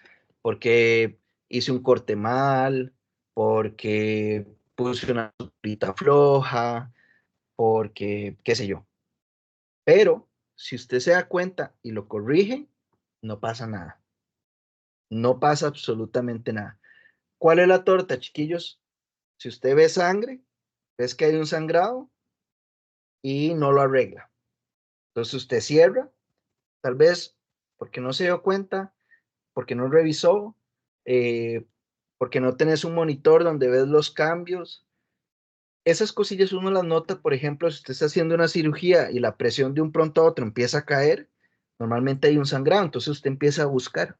A: Porque hice un corte mal, porque puse una suturita floja, porque qué sé yo. Pero si usted se da cuenta y lo corrige, no pasa nada. No pasa absolutamente nada. ¿Cuál es la torta, chiquillos? Si usted ve sangre, ves que hay un sangrado y no lo arregla. Entonces usted cierra, tal vez porque no se dio cuenta, porque no revisó, eh, porque no tenés un monitor donde ves los cambios. Esas cosillas uno las nota, por ejemplo, si usted está haciendo una cirugía y la presión de un pronto a otro empieza a caer, normalmente hay un sangrado, entonces usted empieza a buscar.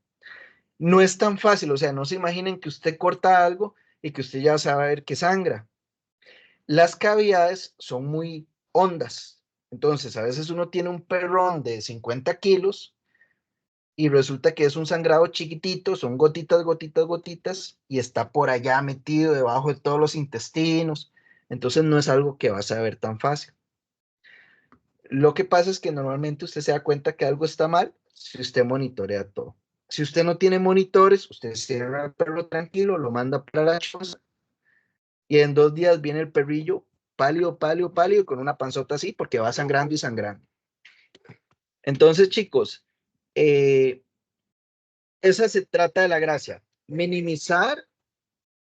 A: No es tan fácil, o sea, no se imaginen que usted corta algo y que usted ya sabe ver que sangra. Las cavidades son muy hondas, entonces a veces uno tiene un perrón de 50 kilos y resulta que es un sangrado chiquitito, son gotitas, gotitas, gotitas, y está por allá metido debajo de todos los intestinos. Entonces no es algo que vas a ver tan fácil. Lo que pasa es que normalmente usted se da cuenta que algo está mal si usted monitorea todo. Si usted no tiene monitores, usted cierra al perro tranquilo, lo manda para la choza y en 2 días viene el perrillo pálido, pálido, pálido, con una panzota así, porque va sangrando y sangrando. Entonces, chicos, esa se trata de la gracia, minimizar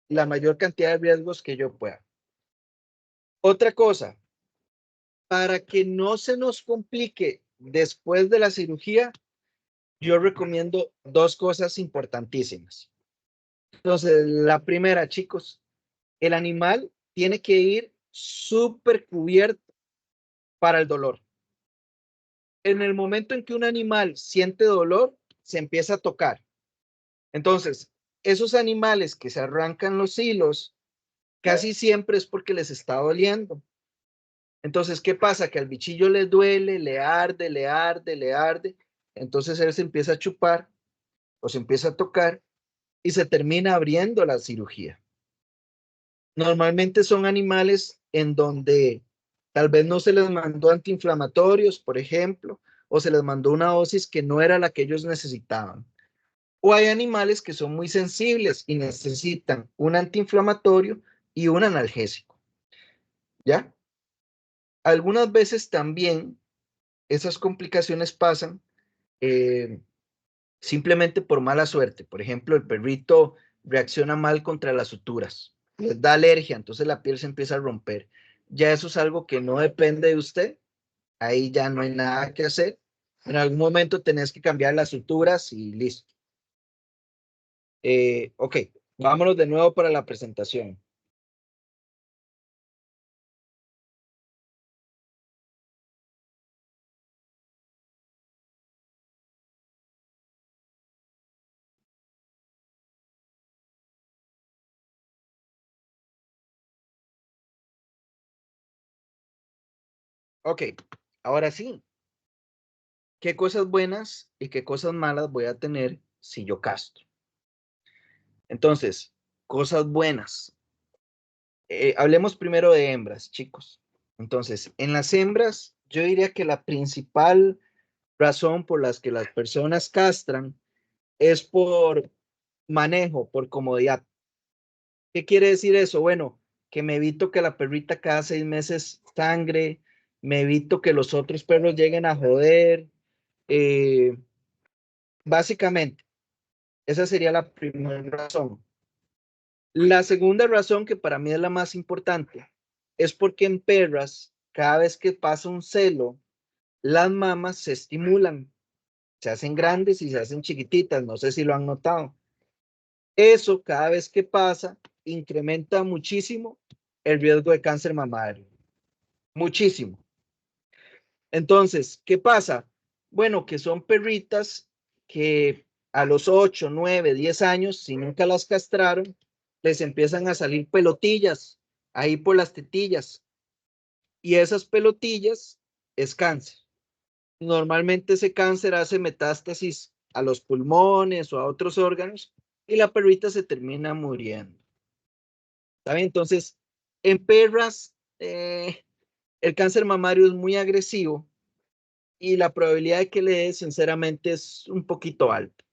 A: la mayor cantidad de riesgos que yo pueda. Otra cosa, para que no se nos complique después de la cirugía, yo recomiendo 2 cosas importantísimas. Entonces, la primera, chicos, el animal tiene que ir súper cubierto para el dolor. En el momento en que un animal siente dolor, se empieza a tocar. Entonces, esos animales que se arrancan los hilos, casi siempre es porque les está doliendo. Entonces, ¿qué pasa? Que al bichillo le duele, le arde, le arde, le arde. Entonces él se empieza a chupar o se empieza a tocar y se termina abriendo la cirugía. Normalmente son animales en donde tal vez no se les mandó antiinflamatorios, por ejemplo, o se les mandó una dosis que no era la que ellos necesitaban. O hay animales que son muy sensibles y necesitan un antiinflamatorio y un analgésico. ¿Ya? Algunas veces también esas complicaciones pasan eh, simplemente por mala suerte. Por ejemplo, el perrito reacciona mal contra las suturas, les da alergia, entonces la piel se empieza a romper. Ya eso es algo que no depende de usted, ahí ya no hay nada que hacer. En algún momento tenés que cambiar las suturas y listo. Ok, vámonos de nuevo para la presentación. Ok, ahora sí, ¿qué cosas buenas y qué cosas malas voy a tener si yo castro? Entonces, cosas buenas. Hablemos primero de hembras, chicos. Entonces, en las hembras, yo diría que la principal razón por las que las personas castran es por manejo, por comodidad. ¿Qué quiere decir eso? Bueno, que me evito que la perrita cada 6 meses sangre, me evito que los otros perros lleguen a joder. eh, Básicamente, esa sería la primera razón. La segunda razón, que para mí es la más importante, es porque en perras, cada vez que pasa un celo, las mamas se estimulan, se hacen grandes y se hacen chiquititas, no sé si lo han notado. Eso, cada vez que pasa, incrementa muchísimo el riesgo de cáncer mamario. Muchísimo. Entonces, ¿qué pasa? Bueno, que son perritas que a los 8, 9, 10 años, si nunca las castraron, les empiezan a salir pelotillas ahí por las tetillas. Y esas pelotillas es cáncer. Normalmente ese cáncer hace metástasis a los pulmones o a otros órganos y la perrita se termina muriendo. ¿Sabe? Entonces, en perras, el cáncer mamario es muy agresivo y la probabilidad de que le dé, sinceramente, es un poquito alta.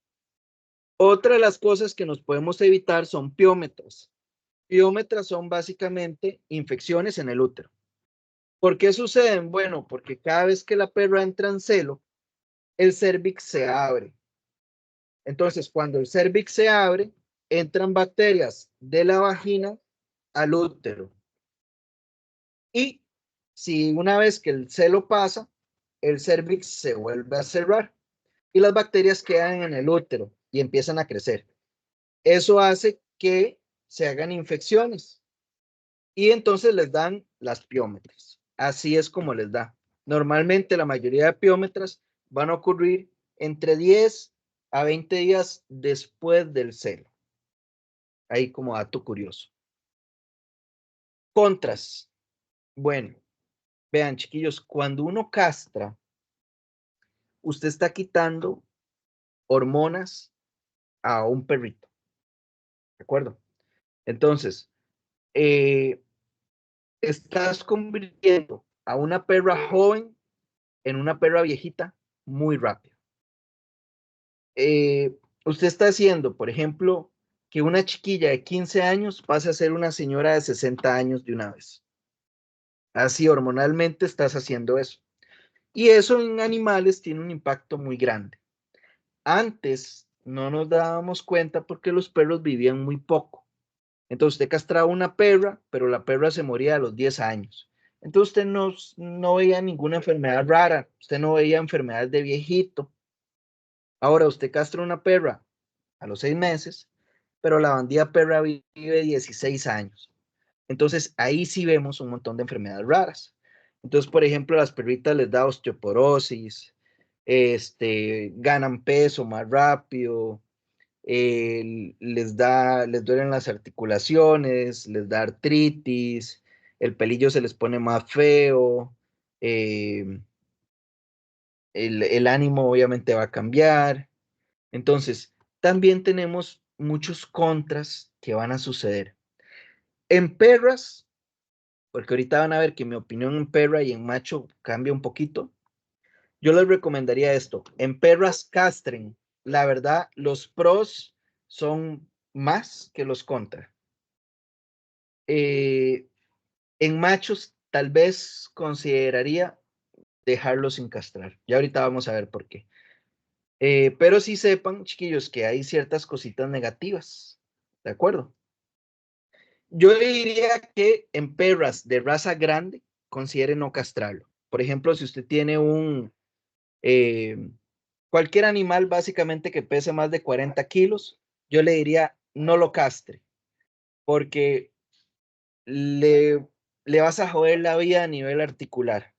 A: Otra de las cosas que nos podemos evitar son piómetras. Piómetras son básicamente infecciones en el útero. ¿Por qué suceden? Bueno, porque cada vez que la perra entra en celo, el cérvix se abre. Entonces, cuando el cérvix se abre, entran bacterias de la vagina al útero. Y si una vez que el celo pasa, el cérvix se vuelve a cerrar y las bacterias quedan en el útero y empiezan a crecer. Eso hace que se hagan infecciones y entonces les dan las piómetras. Así es como les da. Normalmente la mayoría de piómetras van a ocurrir entre 10 a 20 días después del celo. Ahí como dato curioso. Contras. Bueno, vean chiquillos, cuando uno castra, usted está quitando hormonas a un perrito. ¿De acuerdo? Entonces, eh, estás convirtiendo a una perra joven en una perra viejita muy rápido. usted está haciendo, por ejemplo, que una chiquilla de 15 años pase a ser una señora de 60 años de una vez. Así hormonalmente estás haciendo eso. Y eso en animales tiene un impacto muy grande. Antes no nos dábamos cuenta porque los perros vivían muy poco. Entonces usted castraba una perra, pero la perra se moría a los 10 años. Entonces usted no veía ninguna enfermedad rara, usted no veía enfermedades de viejito. Ahora usted castra una perra a los 6 meses, pero la bandida perra vive 16 años. Entonces ahí sí vemos un montón de enfermedades raras. Entonces, por ejemplo, a las perritas les da osteoporosis, ganan peso más rápido, les duelen las articulaciones, les da artritis, el pelillo se les pone más feo, eh, el ánimo obviamente va a cambiar. Entonces, también tenemos muchos contras que van a suceder. En perras, porque ahorita van a ver que mi opinión en perra y en macho cambia un poquito, yo les recomendaría esto. En perras castren. La verdad, los pros son más que los contra. En machos, tal vez consideraría dejarlos sin castrar. Ya ahorita vamos a ver por qué. Pero sí sepan, chiquillos, que hay ciertas cositas negativas. ¿De acuerdo? Yo le diría que en perras de raza grande, considere no castrarlo. Por ejemplo, si usted tiene eh, cualquier animal básicamente que pese más de 40 kilos, yo le diría no lo castre, porque le, le vas a joder la vida a nivel articular.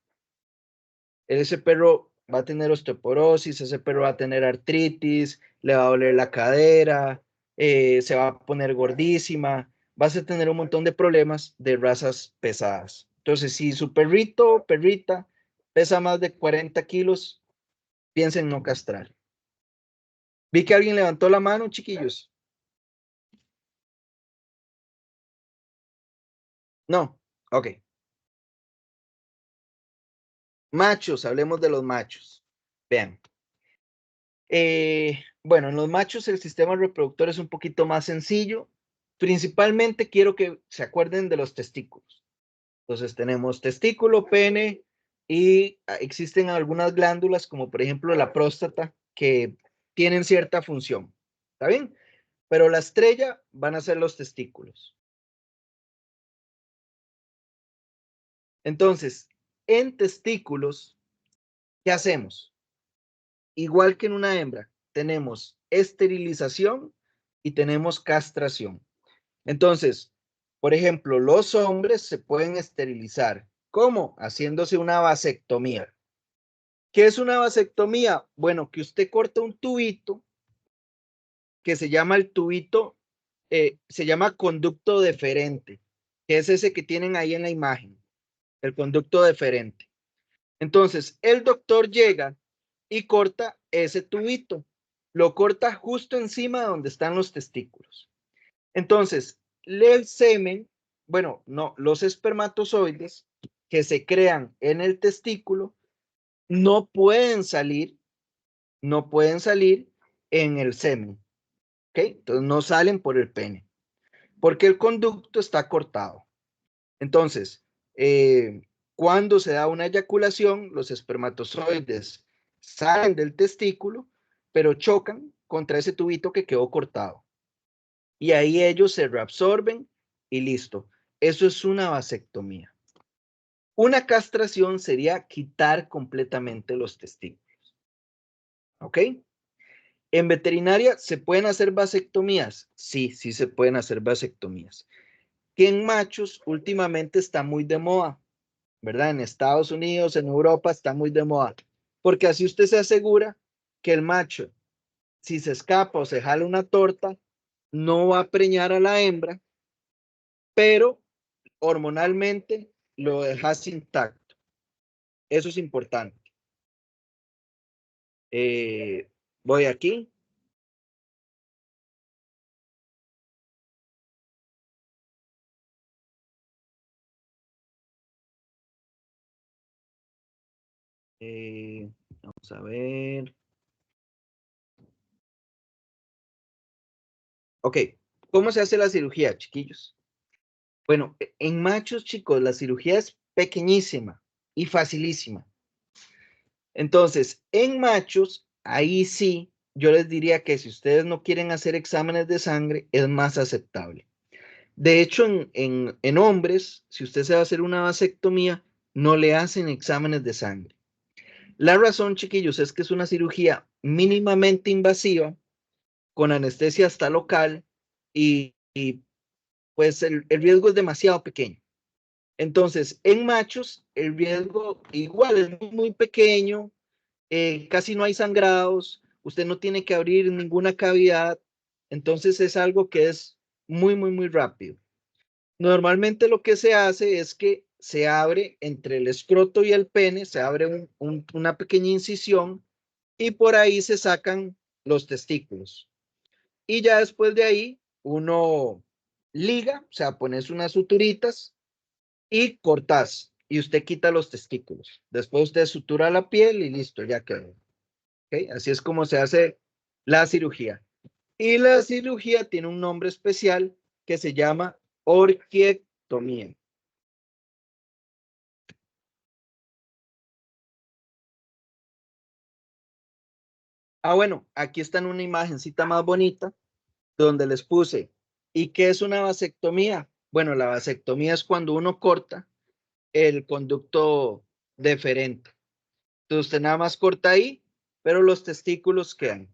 A: Ese perro va a tener osteoporosis, ese perro va a tener artritis, le va a doler la cadera, se va a poner gordísima, vas a tener un montón de problemas de razas pesadas. Entonces, si su perrito o perrita pesa más de 40 kilos, piensen en no castrar. Vi que alguien levantó la mano, chiquillos. No, ok. Machos, hablemos de los machos. Vean. Bueno, en los machos el sistema reproductor es un poquito más sencillo. Principalmente quiero que se acuerden de los testículos. Entonces tenemos testículo, pene y existen algunas glándulas como por ejemplo la próstata que tienen cierta función. ¿Está bien? Pero la estrella van a ser los testículos. Entonces, en testículos, ¿qué hacemos? Igual que en una hembra, tenemos esterilización y tenemos castración. Entonces, por ejemplo, los hombres se pueden esterilizar. ¿Cómo? Haciéndose una vasectomía. ¿Qué es una vasectomía? Bueno, que usted corta un tubito que se llama el tubito, se llama conducto deferente, que es ese que tienen ahí en la imagen, el conducto deferente. Entonces, el doctor llega y corta ese tubito, lo corta justo encima de donde están los testículos. Entonces, el semen, bueno, no, los espermatozoides que se crean en el testículo no pueden salir, no pueden salir en el semen, ¿ok? Entonces no salen por el pene, porque el conducto está cortado. Entonces, cuando se da una eyaculación, los espermatozoides salen del testículo, pero chocan contra ese tubito que quedó cortado. Y ahí ellos se reabsorben y listo. Eso es una vasectomía. Una castración sería quitar completamente los testículos. ¿Ok? En veterinaria, ¿se pueden hacer vasectomías? Sí, sí se pueden hacer vasectomías. Que en machos últimamente está muy de moda, ¿verdad? En Estados Unidos, en Europa está muy de moda, porque así usted se asegura que el macho, si se escapa o se jala una torta, no va a preñar a la hembra, pero hormonalmente lo dejas intacto. Eso es importante. Voy aquí. Vamos a ver. Ok, ¿cómo se hace la cirugía, chiquillos? Bueno, en machos, chicos, la cirugía es pequeñísima y facilísima. Entonces, en machos, ahí sí, yo les diría que si ustedes no quieren hacer exámenes de sangre, es más aceptable. De hecho, en hombres, si usted se va a hacer una vasectomía, no le hacen exámenes de sangre. La razón, chiquillos, es que es una cirugía mínimamente invasiva, con anestesia hasta local y pues el riesgo es demasiado pequeño. Entonces, en machos, el riesgo igual es muy pequeño, casi no hay sangrados, usted no tiene que abrir ninguna cavidad, entonces es algo que es muy rápido. Normalmente lo que se hace es que se abre entre el escroto y el pene, se abre una pequeña incisión y por ahí se sacan los testículos. Y ya después de ahí uno liga, o sea, pones unas suturitas y cortas y usted quita los testículos. Después usted sutura la piel y listo, ya quedó. ¿Okay? Así es como se hace la cirugía. Y la cirugía tiene un nombre especial que se llama orquiectomía. Ah, bueno, aquí está en una imagencita más bonita donde les puse. ¿Y qué es una vasectomía? Bueno, la vasectomía es cuando uno corta el conducto deferente. Entonces usted nada más corta ahí, pero los testículos quedan.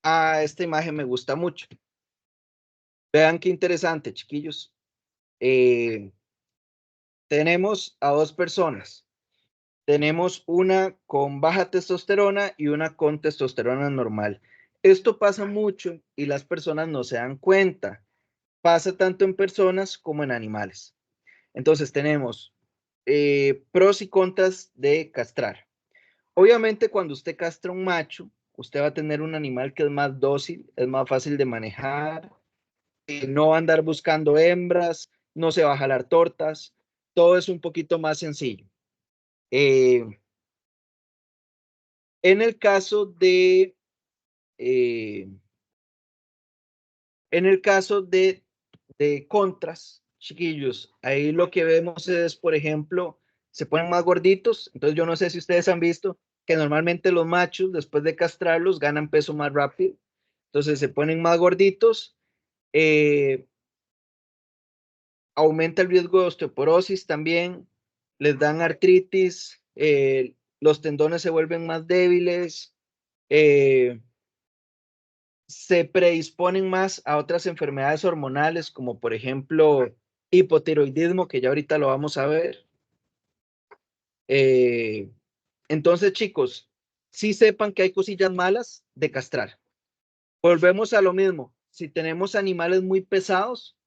A: Ah, esta imagen me gusta mucho. Vean qué interesante, chiquillos. Eh, tenemos a dos personas. Tenemos una con baja testosterona y una con testosterona normal. Esto pasa mucho y las personas no se dan cuenta. Pasa tanto en personas como en animales. Entonces tenemos pros y contras de castrar. Obviamente cuando usted castra un macho, usted va a tener un animal que es más dócil, es más fácil de manejar, no va a andar buscando hembras, no se va a jalar tortas, todo es un poquito más sencillo. Eh, en el caso de, eh, en el caso de contras, chiquillos, ahí lo que vemos es, por ejemplo, se ponen más gorditos. Entonces, yo no sé si ustedes han visto que normalmente los machos, después de castrarlos, ganan peso más rápido. Entonces, se ponen más gorditos. Eh, aumenta el riesgo de osteoporosis también. Les dan artritis. Los tendones se vuelven más débiles. Eh, se predisponen más a otras enfermedades hormonales, como por ejemplo hipotiroidismo, que ya ahorita lo vamos a ver. Eh, entonces, chicos, sí sepan que hay cosillas malas de castrar. Volvemos a lo mismo. Si tenemos animales muy pesados,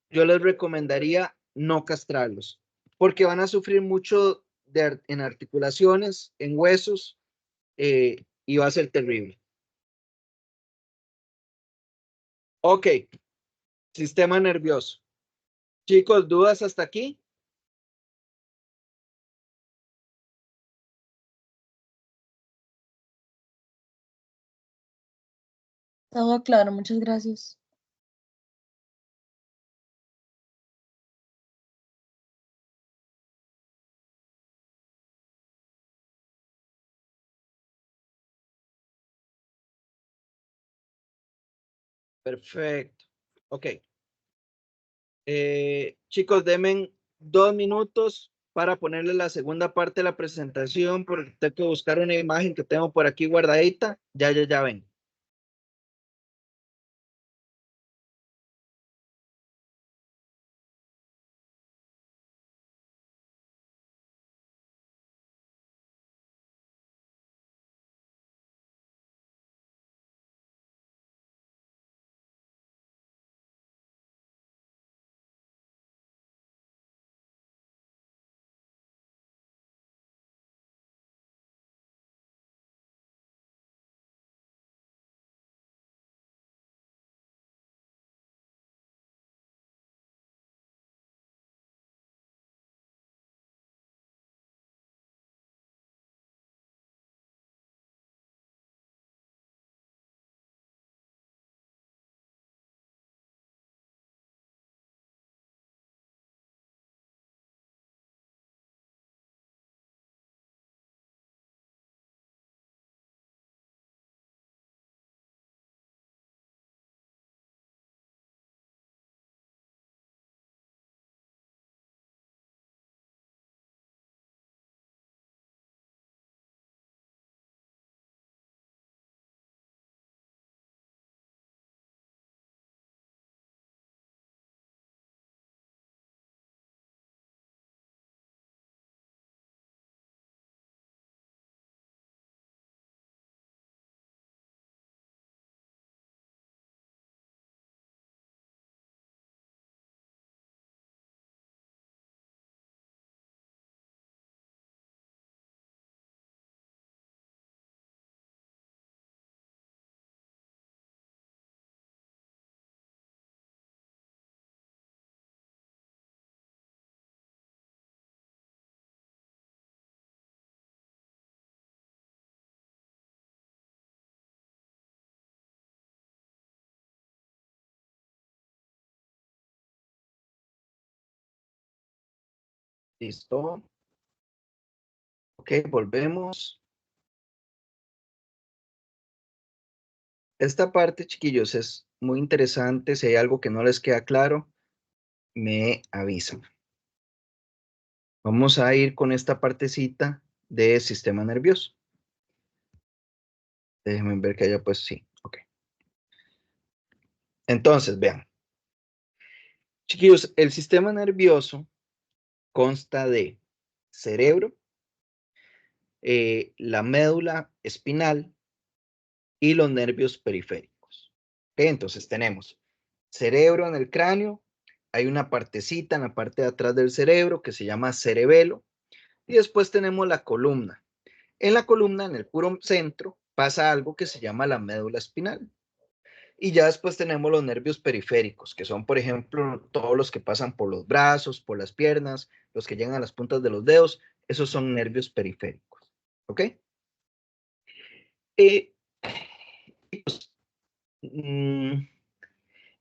A: yo les recomendaría no castrarlos, porque van a sufrir mucho en articulaciones, en huesos, y va a ser terrible. Ok, sistema nervioso. Chicos, ¿dudas hasta aquí?
C: Todo claro, muchas gracias.
A: Perfecto. Ok. Chicos, denme 2 minutos para ponerle la segunda parte de la presentación, porque tengo que buscar una imagen que tengo por aquí guardadita. Ya ven. Listo. Ok, volvemos. Esta parte, chiquillos, es muy interesante. Si hay algo que no les queda claro, me avisan. Vamos a ir con esta partecita de sistema nervioso. Déjenme ver que haya pues sí. Ok. Entonces, vean. Chiquillos, el sistema nervioso consta de cerebro, la médula espinal y los nervios periféricos. ¿Ok? Entonces tenemos cerebro en el cráneo, hay una partecita en la parte de atrás del cerebro que se llama cerebelo, y después tenemos la columna. En la columna, en el puro centro, pasa algo que se llama la médula espinal. Y ya después tenemos los nervios periféricos, que son, por ejemplo, todos los que pasan por los brazos, por las piernas, los que llegan a las puntas de los dedos, esos son nervios periféricos. ¿Ok? Pues,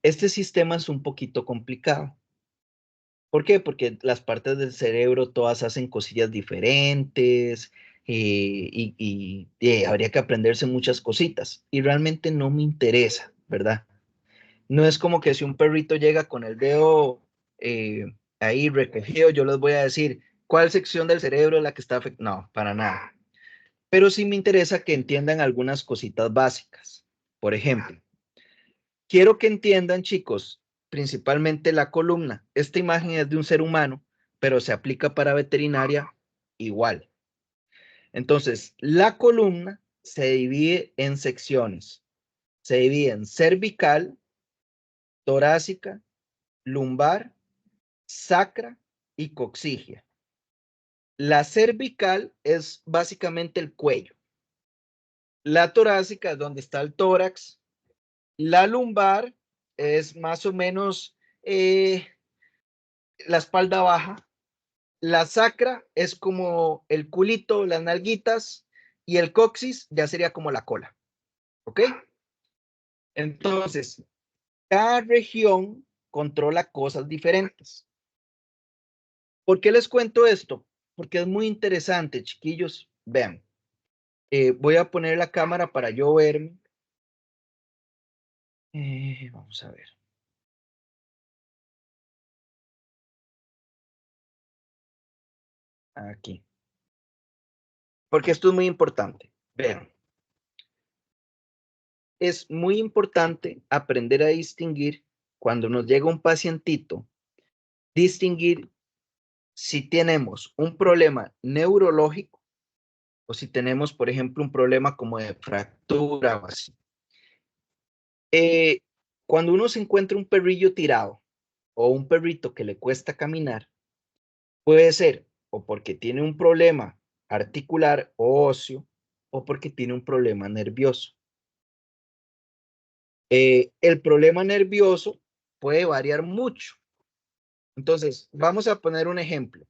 A: este sistema es un poquito complicado. ¿Por qué? Porque las partes del cerebro todas hacen cosillas diferentes habría que aprenderse muchas cositas. Y realmente no me interesa, ¿verdad? No es como que si un perrito llega con el dedo ahí recogido, yo les voy a decir cuál sección del cerebro es la que está afectada. No, para nada. Pero sí me interesa que entiendan algunas cositas básicas. Por ejemplo, quiero que entiendan, chicos, principalmente la columna. Esta imagen es de un ser humano, pero se aplica para veterinaria igual. Entonces, la columna se divide en secciones. Se divide en cervical, torácica, lumbar, sacra y coxigia. La cervical es básicamente el cuello. La torácica es donde está el tórax. La lumbar es más o menos la espalda baja. La sacra es como el culito, las nalguitas. Y el coxis ya sería como la cola. ¿Ok? Entonces, cada región controla cosas diferentes. ¿Por qué les cuento esto? Porque es muy interesante, chiquillos. Vean, voy a poner la cámara para yo verme. Vamos a ver. Aquí. Porque esto es muy importante. Vean. Es muy importante aprender a distinguir cuando nos llega un pacientito, distinguir si tenemos un problema neurológico o si tenemos, por ejemplo, un problema como de fractura o así. Cuando uno se encuentra un perrillo tirado o un perrito que le cuesta caminar, puede ser o porque tiene un problema articular o óseo o porque tiene un problema nervioso. El problema nervioso puede variar mucho. Entonces, vamos a poner un ejemplo.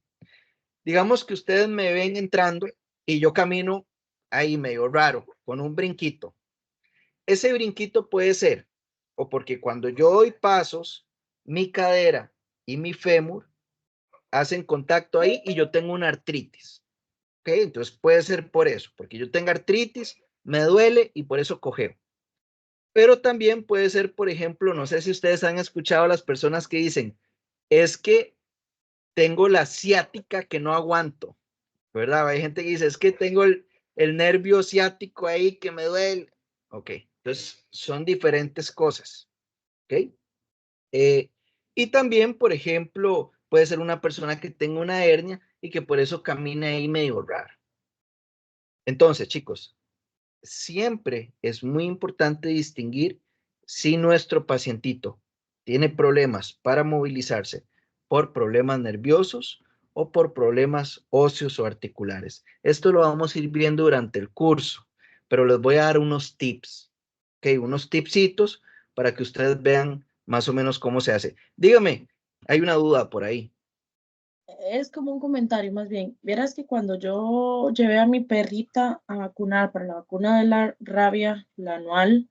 A: Digamos que ustedes me ven entrando y yo camino ahí medio raro, con un brinquito. Ese brinquito puede ser o porque cuando yo doy pasos, mi cadera y mi fémur hacen contacto ahí y yo tengo una artritis. ¿Ok? Entonces puede ser por eso, porque yo tengo artritis, me duele y por eso cojeo. Pero también puede ser, por ejemplo, no sé si ustedes han escuchado a las personas que dicen, es que tengo la ciática que no aguanto, ¿verdad? Hay gente que dice, es que tengo el nervio ciático ahí que me duele. Ok, entonces son diferentes cosas. ¿Ok? Y también, por ejemplo, puede ser una persona que tenga una hernia y que por eso camine ahí medio raro. Entonces, chicos, siempre es muy importante distinguir si nuestro pacientito tiene problemas para movilizarse por problemas nerviosos o por problemas óseos o articulares. Esto lo vamos a ir viendo durante el curso, pero les voy a dar unos tips, ¿ok? Unos tipsitos para que ustedes vean más o menos cómo se hace. Dígame, hay una duda por ahí.
C: Es como un comentario más bien. Vieras que cuando yo llevé a mi perrita a vacunar para la vacuna de la rabia, la anual,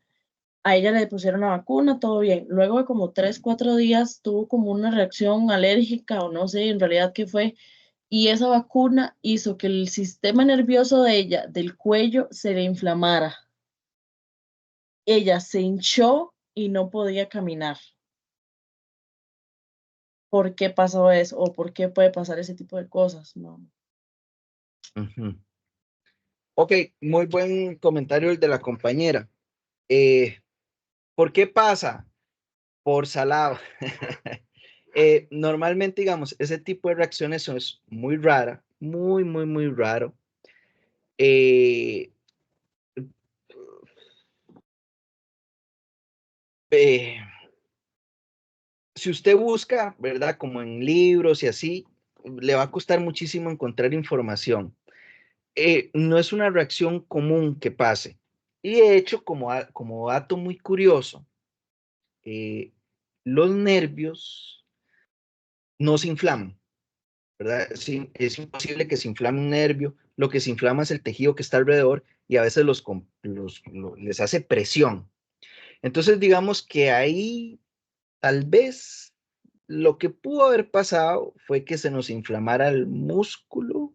C: a ella le pusieron la vacuna, todo bien. Luego de como 3, 4 días tuvo como una reacción alérgica o no sé en realidad qué fue y esa vacuna hizo que el sistema nervioso de ella, del cuello, se le inflamara. Ella se hinchó y no podía caminar. ¿Por qué pasó eso? ¿O por qué puede pasar ese tipo de cosas? No.
A: Ujú. Ok, muy buen comentario el de la compañera. Eh, ¿Por qué pasa? Por salado. Normalmente, digamos, ese tipo de reacciones son es muy rara, muy, muy, muy raro. Eh, eh, si usted busca, ¿verdad? Como en libros y así, le va a costar muchísimo encontrar información. No es una reacción común que pase. Y de hecho, como dato muy curioso, los nervios no se inflaman, ¿verdad? Sí, es imposible que se inflame un nervio. Lo que se inflama es el tejido que está alrededor y a veces les hace presión. Entonces, digamos que ahí tal vez lo que pudo haber pasado fue que se nos inflamara el músculo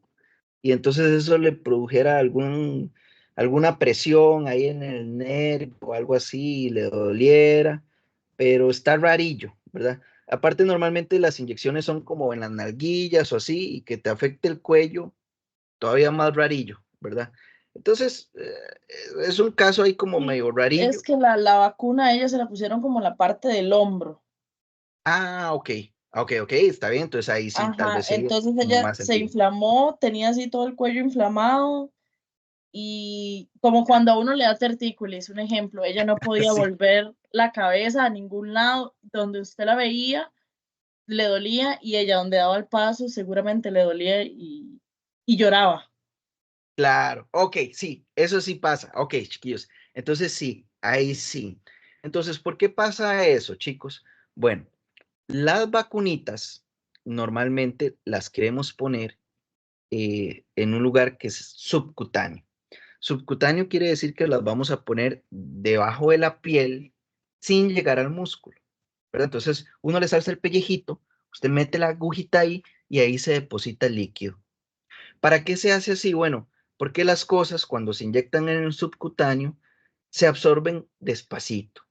A: y entonces eso le produjera alguna presión ahí en el nervio o algo así, y le doliera, pero está rarillo, ¿verdad? Aparte, normalmente las inyecciones son como en las nalguillas o así, y que te afecte el cuello, todavía más rarillo, ¿verdad? Entonces, es un caso ahí como
C: Sí,
A: medio
C: es
A: rarillo.
C: que la vacuna a ella se la pusieron como en la parte del hombro.
A: Ah, ok, ok, está bien, entonces ahí sí, tal
C: Ajá,
A: vez sí,
C: entonces
A: como
C: ella
A: más
C: se
A: sentido.
C: inflamó, tenía así todo el cuello inflamado y como cuando a uno le da tortícolis, un ejemplo, ella no podía
A: Sí,
C: volver la cabeza a ningún lado, donde usted la veía, le dolía y ella donde daba el paso seguramente le dolía y lloraba.
A: claro, ok, sí, eso sí pasa. Ok, chiquillos. Entonces sí, ahí sí. Entonces, ¿por qué pasa eso, chicos? Bueno, las vacunitas normalmente las queremos poner en un lugar que es subcutáneo. Subcutáneo quiere decir que las vamos a poner debajo de la piel sin llegar al músculo, ¿verdad? Entonces, uno les alza el pellejito, usted mete la agujita ahí y ahí se deposita el líquido. ¿Para qué se hace así? Bueno, porque las cosas cuando se inyectan en el subcutáneo se absorben despacito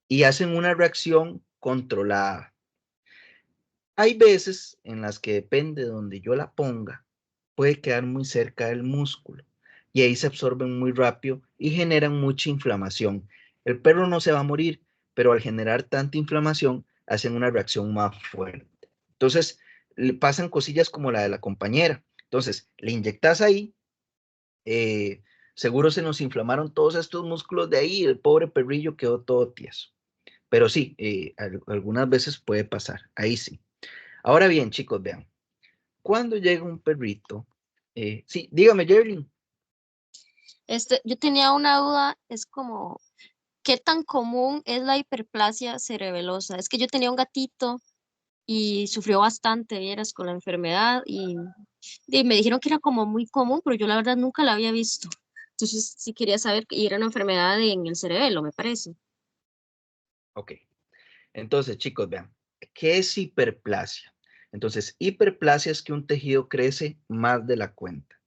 A: y hacen una reacción controlada. Hay veces en las que depende de donde yo la ponga, puede quedar muy cerca del músculo y ahí se absorben muy rápido y generan mucha inflamación. El perro no se va a morir, pero al generar tanta inflamación hacen una reacción más fuerte. Entonces, le pasan cosillas como la de la compañera. Entonces, le inyectas ahí, eh, seguro se nos inflamaron todos estos músculos de ahí y el pobre perrillo quedó todo tieso. Pero sí, algunas veces puede pasar, ahí sí. Ahora bien, chicos, vean, cuando llega un perrito, sí, dígame, Jerlyn.
D: Yo tenía una duda, es como, ¿qué tan común es la hiperplasia cerebelosa? Es que yo tenía un gatito y sufrió bastante, vieras, con la enfermedad y me dijeron que era como muy común, pero yo la verdad nunca la había visto. Entonces sí quería saber, y era una enfermedad en el cerebelo, me parece.
A: Ok, entonces, chicos, vean, ¿qué es hiperplasia? Entonces, hiperplasia es que un tejido crece más de la cuenta.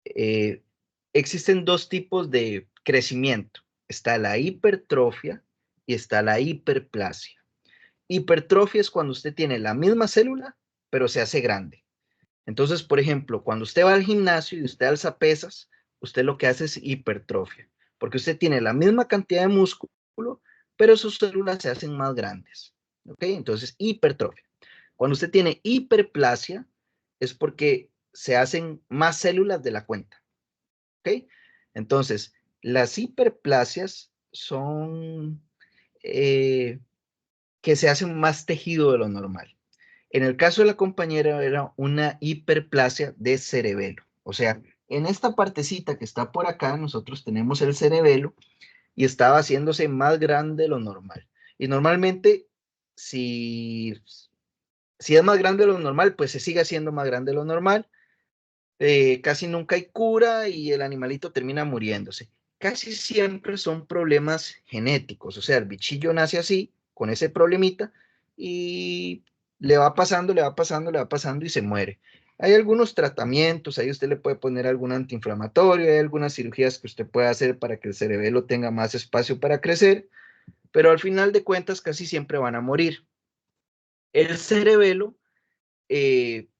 A: Eh, Existen dos tipos de crecimiento. Está la hipertrofia y está la hiperplasia. Hipertrofia es cuando usted tiene la misma célula, pero se hace grande. Entonces, por ejemplo, cuando usted va al gimnasio y usted alza pesas, usted lo que hace es hipertrofia, porque usted tiene la misma cantidad de músculo, pero sus células se hacen más grandes. ¿Ok? Entonces, hipertrofia. Cuando usted tiene hiperplasia, es porque se hacen más células de la cuenta. ¿Ok? Entonces, las hiperplasias son eh, que se hacen más tejido de lo normal. En el caso de la compañera era una hiperplasia de cerebelo. O sea, en esta partecita que está por acá, nosotros tenemos el cerebelo y estaba haciéndose más grande de lo normal. Y normalmente, si, si es más grande de lo normal, pues se sigue haciendo más grande de lo normal. Casi nunca hay cura y el animalito termina muriéndose. Casi siempre son problemas genéticos, o sea, el bichillo nace así, con ese problemita, y le va pasando, le va pasando, le va pasando y se muere. Hay algunos tratamientos, ahí usted le puede poner algún antiinflamatorio, hay algunas cirugías que usted puede hacer para que el cerebelo tenga más espacio para crecer, pero al final de cuentas casi siempre van a morir. El cerebelo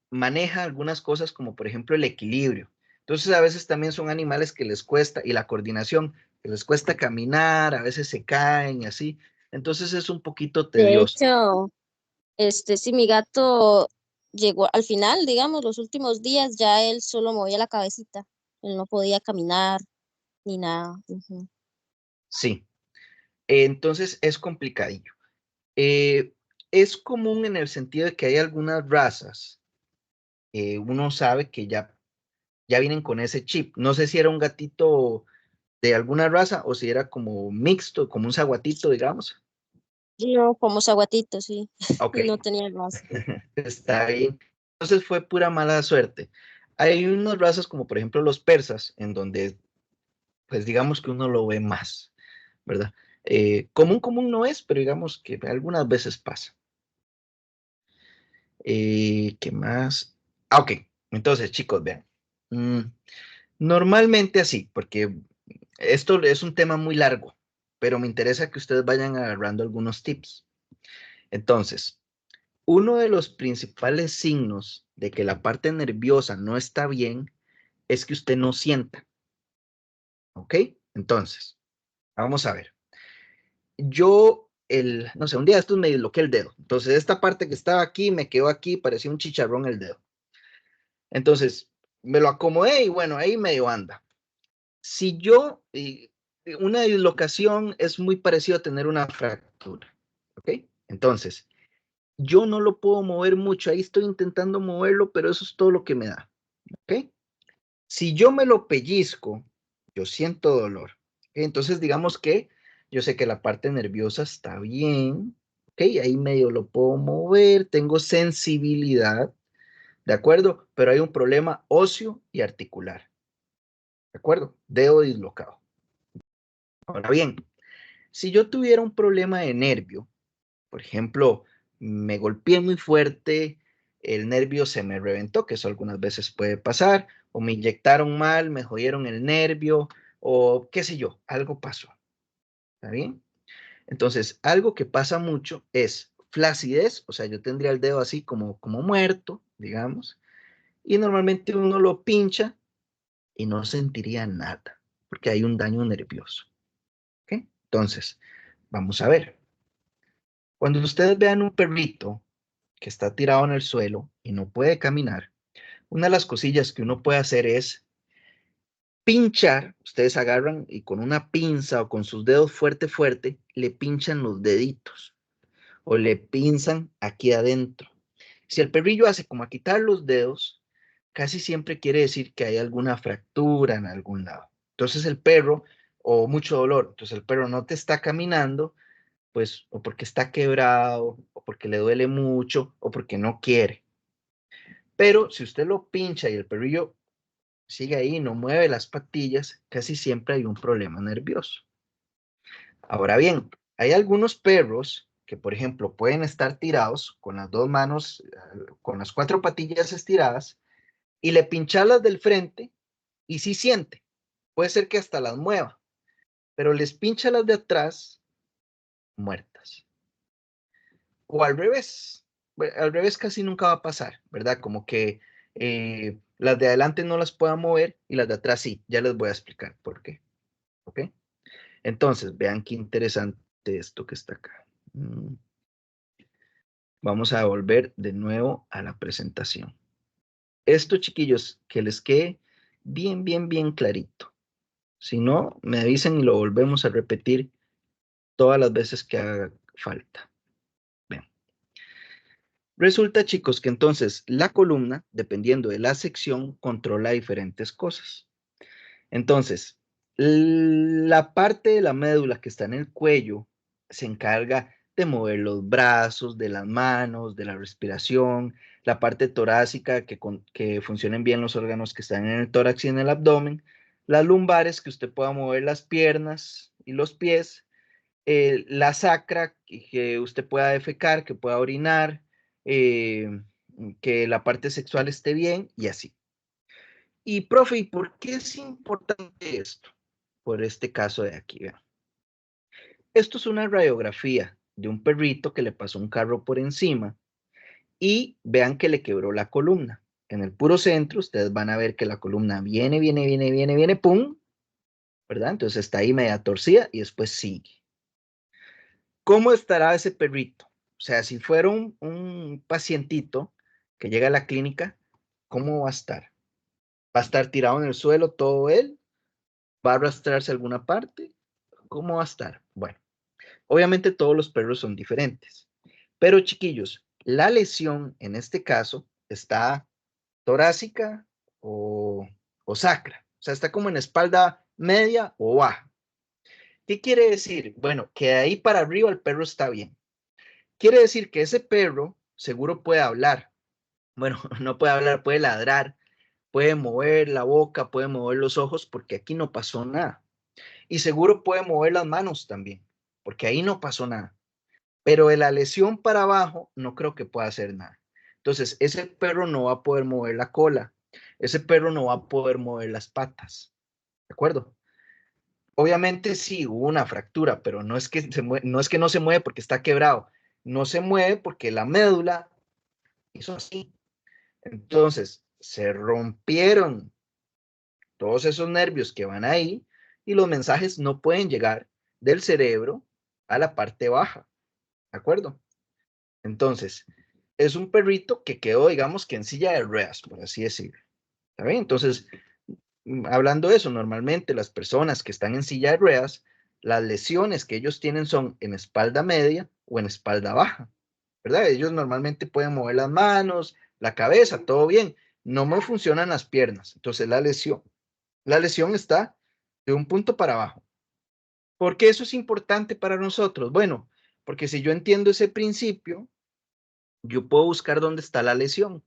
A: maneja algunas cosas como por ejemplo el equilibrio. Entonces a veces también son animales que les cuesta, y la coordinación, que les cuesta caminar, a veces se caen y así. Entonces es un poquito
D: De
A: tedioso.
D: hecho, sí, mi gato llegó al final, digamos, los últimos días, ya él solo movía la cabecita. Él no podía caminar ni nada. Ujú.
A: Sí, entonces es complicadillo. Eh, es común en el sentido de que hay algunas razas, uno sabe que ya vienen con ese chip. No sé si era un gatito de alguna raza o si era como mixto, como un zaguatito, digamos.
D: No, como zaguatito, sí.
A: Ok,
D: No tenía raza.
A: está bien. Entonces fue pura mala suerte. Hay unas razas como por ejemplo los persas, en donde pues digamos que uno lo ve más, ¿verdad? Común no es, pero digamos que algunas veces pasa. ¿Qué más? Ah, ok. Entonces, chicos, vean. Mm, Normalmente así, porque esto es un tema muy largo, pero me interesa que ustedes vayan agarrando algunos tips. Entonces, uno de los principales signos de que la parte nerviosa no está bien es que usted no sienta, ¿ok? Entonces, vamos a ver. No sé, un día de estos me disloqué el dedo. Entonces, esta parte que estaba aquí me quedó aquí, parecía un chicharrón el dedo. Entonces, me lo acomodé y bueno, ahí medio anda. Si yo, una dislocación es muy parecido a tener una fractura, ¿ok? Entonces, yo no lo puedo mover mucho, ahí estoy intentando moverlo, pero eso es todo lo que me da, ¿ok? Si yo me lo pellizco, yo siento dolor, ¿ok? Entonces, digamos que yo sé que la parte nerviosa está bien, ¿ok? Ahí medio lo puedo mover, tengo sensibilidad, ¿de acuerdo? Pero hay un problema óseo y articular, ¿de acuerdo? Dedo dislocado. Ahora bien, si yo tuviera un problema de nervio, por ejemplo, me golpeé muy fuerte, el nervio se me reventó, que eso algunas veces puede pasar, o me inyectaron mal, me jodieron el nervio, o qué sé yo, algo pasó. ¿Está bien? Entonces, algo que pasa mucho es flacidez, o sea, yo tendría el dedo así como muerto, digamos, y normalmente uno lo pincha y no sentiría nada, porque hay un daño nervioso. ¿Ok? Entonces, vamos a ver. Cuando ustedes vean un perrito que está tirado en el suelo y no puede caminar, una de las cosillas que uno puede hacer es pinchar. Ustedes agarran y con una pinza o con sus dedos fuerte, le pinchan los deditos o le pinzan aquí adentro. Si el perrillo hace como a quitar los dedos, casi siempre quiere decir que hay alguna fractura en algún lado. Entonces el perro, o mucho dolor, entonces el perro no te está caminando, pues o porque está quebrado, o porque le duele mucho, o porque no quiere. Pero si usted lo pincha y el perrillo sigue ahí, no mueve las patillas, casi siempre hay un problema nervioso. Ahora bien, hay algunos perros que, por ejemplo, pueden estar tirados con las dos manos, con las cuatro patillas estiradas, y le pincha las del frente y sí siente. Puede ser que hasta las mueva, pero les pincha las de atrás muertas. O al revés casi nunca va a pasar, ¿verdad? Como que las de adelante no las puedan mover y las de atrás sí. Ya les voy a explicar por qué. ¿Ok? Entonces, vean qué interesante esto que está acá. Vamos a volver de nuevo a la presentación. Esto, chiquillos, que les quede bien clarito. Si no, me avisen y lo volvemos a repetir todas las veces que haga falta. Bien. Resulta, chicos, que entonces la columna, dependiendo de la sección, controla diferentes cosas. Entonces, la parte de la médula que está en el cuello se encarga de mover los brazos, de las manos, de la respiración, la parte torácica, que funcionen bien los órganos que están en el tórax y en el abdomen, las lumbares, que usted pueda mover las piernas y los pies, la sacra, que usted pueda defecar, que pueda orinar, que la parte sexual esté bien y así. Y profe, ¿y por qué es importante esto? Por este caso de aquí, vean. Esto es una radiografía de un perrito que le pasó un carro por encima y vean que le quebró la columna. En el puro centro, ustedes van a ver que la columna viene, pum, ¿verdad? Entonces está ahí media torcida y después sigue. ¿Cómo estará ese perrito? O sea, si fuera un pacientito que llega a la clínica, ¿cómo va a estar? ¿Va a estar tirado en el suelo todo él? ¿Va a arrastrarse a alguna parte? ¿Cómo va a estar? Bueno, obviamente todos los perros son diferentes. Pero chiquillos, la lesión en este caso está torácica o sacra. O sea, está como en espalda media o baja. ¿Qué quiere decir? Bueno, que de ahí para arriba el perro está bien. Quiere decir que ese perro seguro puede hablar. Bueno, no puede hablar, puede ladrar, puede mover la boca, puede mover los ojos, porque aquí no pasó nada. Y seguro puede mover las manos también, porque ahí no pasó nada. Pero de la lesión para abajo no creo que pueda hacer nada. Entonces, ese perro no va a poder mover la cola, ese perro no va a poder mover las patas, ¿de acuerdo? Obviamente sí hubo una fractura, pero no es que no es que no se mueve porque está quebrado, no se mueve porque la médula hizo así. Entonces, se rompieron todos esos nervios que van ahí y los mensajes no pueden llegar del cerebro a la parte baja, ¿de acuerdo? Entonces, es un perrito que quedó, digamos que en silla de ruedas, por así decirlo. ¿Está bien? Entonces, hablando de eso, normalmente las personas que están en silla de ruedas, las lesiones que ellos tienen son en espalda media o en espalda baja, ¿verdad? Ellos normalmente pueden mover las manos, la cabeza, todo bien. No me funcionan las piernas. Entonces, la lesión está de un punto para abajo. ¿Por qué eso es importante para nosotros? Bueno, porque si yo entiendo ese principio, yo puedo buscar dónde está la lesión.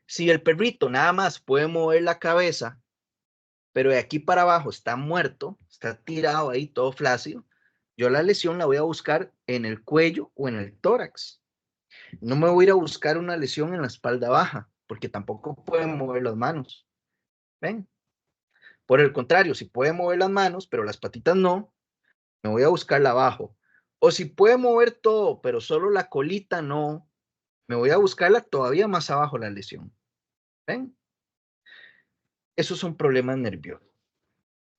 A: Si el perrito nada más puede mover la cabeza, pero de aquí para abajo está muerto, está tirado ahí todo flácido, yo la lesión la voy a buscar en el cuello o en el tórax. No me voy a ir a buscar una lesión en la espalda baja, porque tampoco puede mover las manos. ¿Ven? Por el contrario, si puede mover las manos, pero las patitas no, me voy a buscarla abajo. O si puede mover todo, pero solo la colita no, me voy a buscarla todavía más abajo la lesión. ¿Ven? Esos son problemas nerviosos.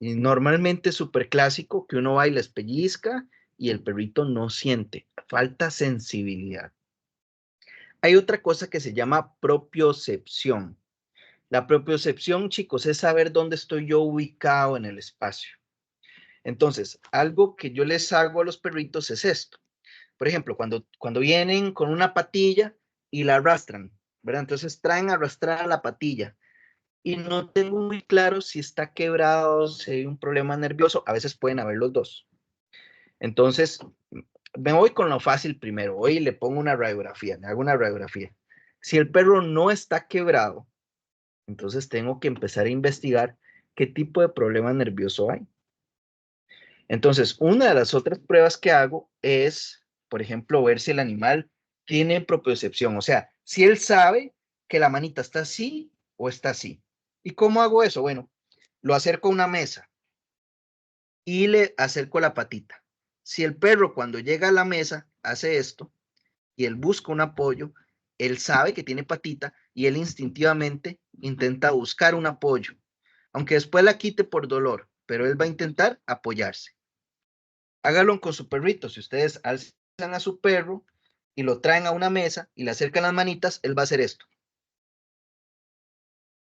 A: Y normalmente es súper clásico que uno va y les pellizca y el perrito no siente. Falta sensibilidad. Hay otra cosa que se llama propiocepción. La propiocepción, chicos, es saber dónde estoy yo ubicado en el espacio. Entonces, algo que yo les hago a los perritos es esto. Por ejemplo, cuando vienen con una patilla y la arrastran, ¿verdad? Entonces traen a arrastrar la patilla y no tengo muy claro si está quebrado, si hay un problema nervioso, a veces pueden haber los dos. Entonces, me voy con lo fácil primero, hoy le pongo una radiografía, me hago una radiografía. Si el perro no está quebrado, entonces tengo que empezar a investigar qué tipo de problema nervioso hay. Entonces, una de las otras pruebas que hago es, por ejemplo, ver si el animal tiene propiocepción, o sea, si él sabe que la manita está así o está así. ¿Y cómo hago eso? Bueno, lo acerco a una mesa y le acerco la patita. Si el perro cuando llega a la mesa hace esto y él busca un apoyo, él sabe que tiene patita y él instintivamente intenta buscar un apoyo, aunque después la quite por dolor, pero él va a intentar apoyarse. Hágalo con su perrito. Si ustedes alzan a su perro y lo traen a una mesa y le acercan las manitas, él va a hacer esto.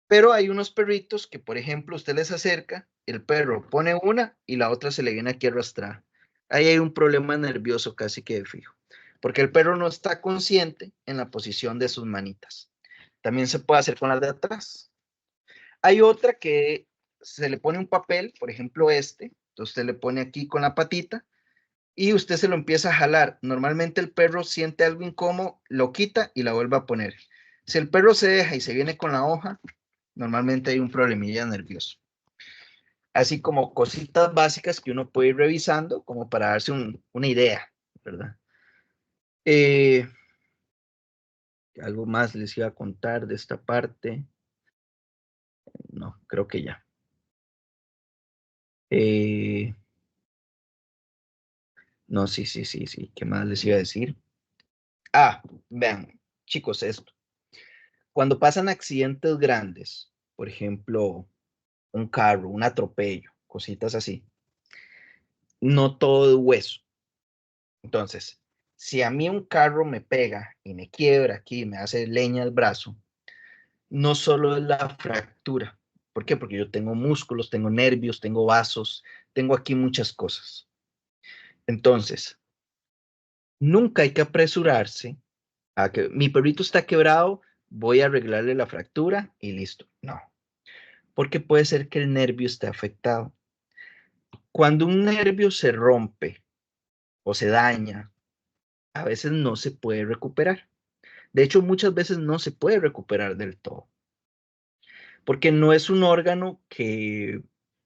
A: Pero hay unos perritos que, por ejemplo, usted les acerca, el perro pone una y la otra se le viene aquí a arrastrar. Ahí hay un problema nervioso casi que de fijo, porque el perro no está consciente en la posición de sus manitas. También se puede hacer con las de atrás. Hay otra que se le pone un papel, por ejemplo este, entonces usted le pone aquí con la patita y usted se lo empieza a jalar. Normalmente el perro siente algo incómodo, lo quita y la vuelve a poner. Si el perro se deja y se viene con la hoja, normalmente hay un problemilla nervioso. Así como cositas básicas que uno puede ir revisando como para darse una idea, ¿verdad? Algo más les iba a contar de esta parte. No, creo que ya. No, sí. ¿Qué más les iba a decir? Ah, vean, chicos, esto. Cuando pasan accidentes grandes, por ejemplo, un carro, un atropello, cositas así, no todo es hueso. Entonces, si a mí un carro me pega y me quiebra aquí, me hace leña el brazo, no solo es la fractura. ¿Por qué? Porque yo tengo músculos, tengo nervios, tengo vasos, tengo aquí muchas cosas. Entonces, nunca hay que apresurarse a que mi perrito está quebrado, voy a arreglarle la fractura y listo. No, porque puede ser que el nervio esté afectado. Cuando un nervio se rompe o se daña, a veces no se puede recuperar. De hecho, muchas veces no se puede recuperar del todo, porque no es un órgano que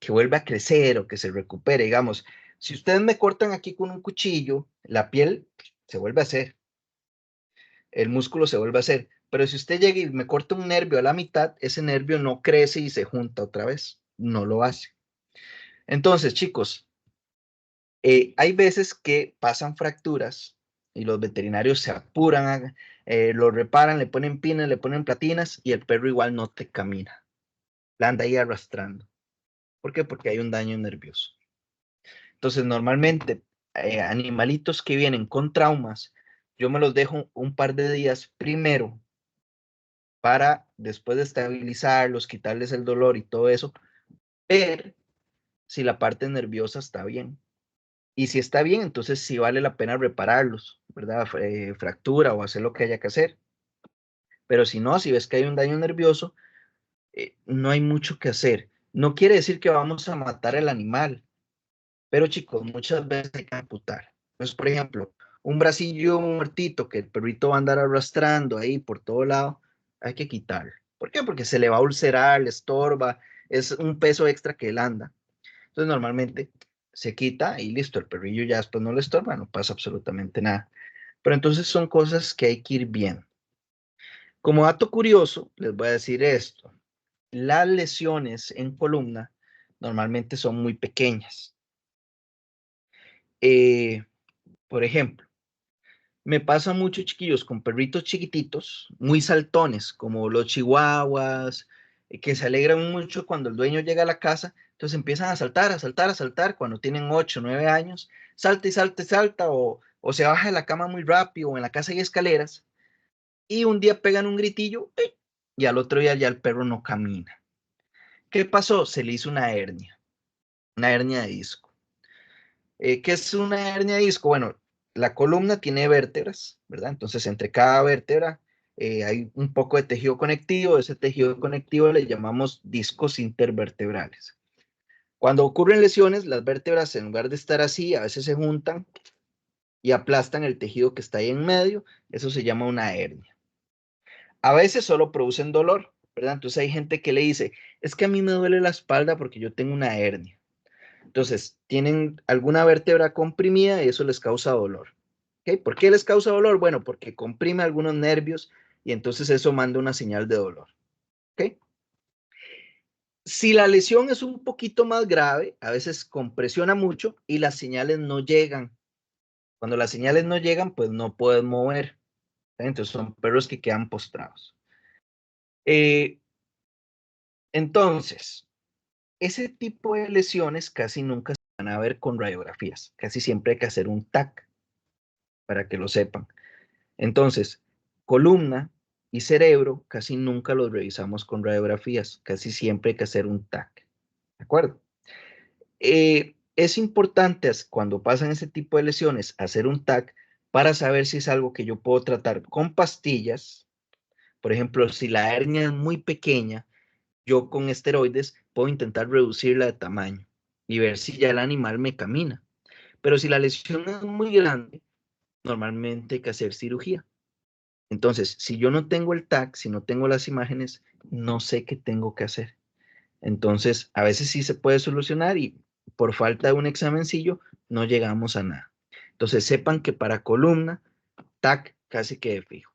A: vuelva a crecer o que se recupere. Digamos, si ustedes me cortan aquí con un cuchillo, la piel se vuelve a hacer, el músculo se vuelve a hacer, pero si usted llega y me corta un nervio a la mitad, ese nervio no crece y se junta otra vez, no lo hace. Entonces, chicos, hay veces que pasan fracturas y los veterinarios se apuran, lo reparan, le ponen pinas, le ponen platinas y el perro igual no te camina. La anda ahí arrastrando. ¿Por qué? Porque hay un daño nervioso. Entonces, normalmente, animalitos que vienen con traumas, yo me los dejo un par de días primero para, después de estabilizarlos, quitarles el dolor y todo eso, ver si la parte nerviosa está bien. Y si está bien, entonces sí vale la pena repararlos, ¿verdad? Fractura o hacer lo que haya que hacer. Pero si no, si ves que hay un daño nervioso, no hay mucho que hacer. No quiere decir que vamos a matar al animal, pero chicos, muchas veces hay que amputar. Entonces, por ejemplo, un bracillo muertito que el perrito va a andar arrastrando ahí por todo lado, hay que quitarlo. ¿Por qué? Porque se le va a ulcerar, le estorba, es un peso extra que él anda. Entonces, normalmente se quita y listo, el perrillo ya después no le estorba, no pasa absolutamente nada. Pero entonces son cosas que hay que ir bien. Como dato curioso, les voy a decir esto. Las lesiones en columna normalmente son muy pequeñas. Por ejemplo, me pasa mucho, chiquillos, con perritos chiquititos, muy saltones, como los chihuahuas, que se alegran mucho cuando el dueño llega a la casa, entonces empiezan a saltar, a saltar, a saltar, cuando tienen 8, 9 años, salta y salta y salta, o se baja de la cama muy rápido, o en la casa hay escaleras, y un día pegan un gritillo, y al otro día ya el perro no camina. ¿Qué pasó? Se le hizo una hernia de disco. ¿Qué es una hernia de disco? Bueno, la columna tiene vértebras, ¿verdad? Entonces, entre cada vértebra hay un poco de tejido conectivo. Ese tejido conectivo le llamamos discos intervertebrales. Cuando ocurren lesiones, las vértebras, en lugar de estar así, a veces se juntan y aplastan el tejido que está ahí en medio. Eso se llama una hernia. A veces solo producen dolor, ¿verdad? Entonces hay gente que le dice, es que a mí me duele la espalda porque yo tengo una hernia. Entonces, tienen alguna vértebra comprimida y eso les causa dolor. ¿Okay? ¿Por qué les causa dolor? Bueno, porque comprime algunos nervios y entonces eso manda una señal de dolor. ¿Okay? Si la lesión es un poquito más grave, a veces compresiona mucho y las señales no llegan. Cuando las señales no llegan, pues no pueden mover. Entonces son perros que quedan postrados. Entonces, ese tipo de lesiones casi nunca se van a ver con radiografías. Casi siempre hay que hacer un TAC para que lo sepan. Entonces, columna y cerebro casi nunca los revisamos con radiografías, casi siempre hay que hacer un TAC, ¿de acuerdo? Es importante cuando pasan ese tipo de lesiones hacer un TAC para saber si es algo que yo puedo tratar con pastillas. Por ejemplo, si la hernia es muy pequeña, yo con esteroides puedo intentar reducirla de tamaño y ver si ya el animal me camina. Pero si la lesión es muy grande, normalmente hay que hacer cirugía. Entonces, si yo no tengo el TAC, si no tengo las imágenes, no sé qué tengo que hacer. Entonces, a veces sí se puede solucionar y por falta de un examencillo no llegamos a nada. Entonces, sepan que para columna, TAC casi que de fijo.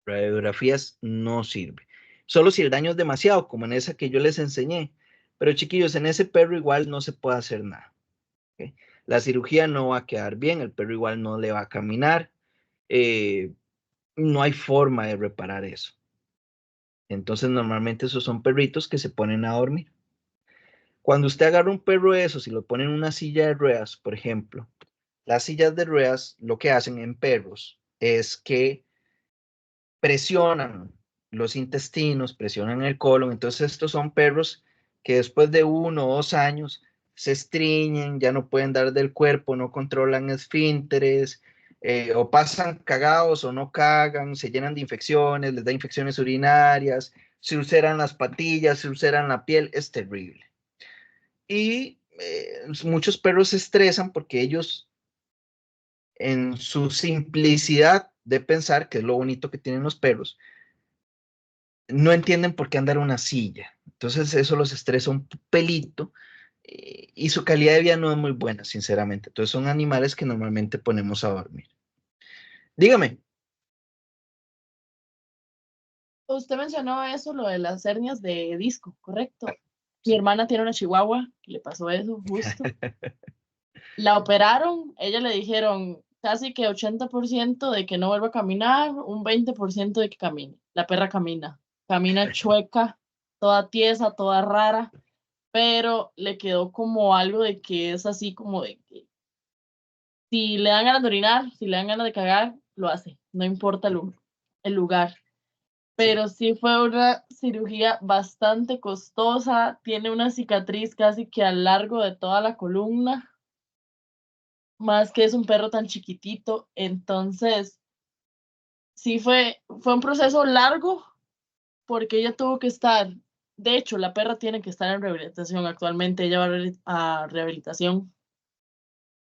A: Radiografías no sirve. Solo si el daño es demasiado, como en esa que yo les enseñé. Pero chiquillos, en ese perro igual no se puede hacer nada. ¿Okay? La cirugía no va a quedar bien, el perro igual no le va a caminar. No hay forma de reparar eso. Entonces, normalmente esos son perritos que se ponen a dormir. Cuando usted agarra un perro de esos y lo pone en una silla de ruedas, por ejemplo, las sillas de ruedas lo que hacen en perros es que presionan los intestinos, presionan el colon. Entonces, estos son perros que después de 1 o 2 años se estriñen, ya no pueden dar del cuerpo, no controlan esfínteres, o pasan cagados o no cagan, se llenan de infecciones, les da infecciones urinarias, se ulceran las patillas, se ulceran la piel, es terrible. Y muchos perros se estresan porque ellos, en su simplicidad de pensar, que es lo bonito que tienen los perros, no entienden por qué andar una silla. Entonces eso los estresa un pelito y su calidad de vida no es muy buena, sinceramente. Entonces son animales que normalmente ponemos a dormir. Dígame.
C: Usted mencionó eso, lo de las hernias de disco, ¿correcto? Mi hermana tiene una chihuahua que le pasó eso justo. La operaron, ella le dijeron casi que 80% de que no vuelva a caminar, un 20% de que camine. La perra camina chueca, toda tiesa, toda rara, pero le quedó como algo de que es así como de que si le dan ganas de orinar, si le dan ganas de cagar, lo hace, no importa el lugar. Pero sí fue una cirugía bastante costosa, tiene una cicatriz casi que a lo largo de toda la columna, más que es un perro tan chiquitito, entonces sí fue un proceso largo porque ella tuvo que estar, de hecho la perra tiene que estar en rehabilitación actualmente, ella va a rehabilitación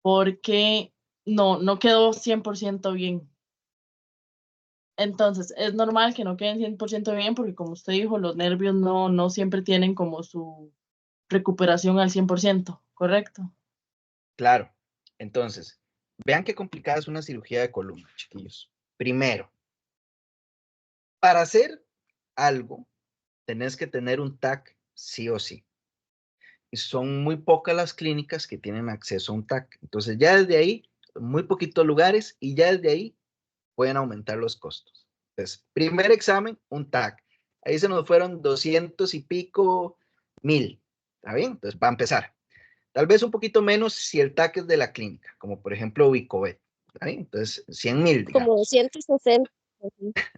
C: porque no quedó 100% bien. Entonces, es normal que no queden 100% bien porque como usted dijo, los nervios no siempre tienen como su recuperación al 100%, ¿correcto?
A: Claro. Entonces, vean qué complicada es una cirugía de columna, chiquillos. Primero, para hacer algo, tenés que tener un TAC sí o sí. Y son muy pocas las clínicas que tienen acceso a un TAC. Entonces, ya desde ahí, muy poquitos lugares y ya desde ahí pueden aumentar los costos. Entonces, primer examen, un TAC. Ahí se nos fueron 200 y pico mil. ¿Está bien? Entonces, para empezar. Tal vez un poquito menos si el TAC es de la clínica, como por ejemplo Vicobet. ¿Está bien? Entonces, 100,000,
D: Como
A: digamos.
D: 260.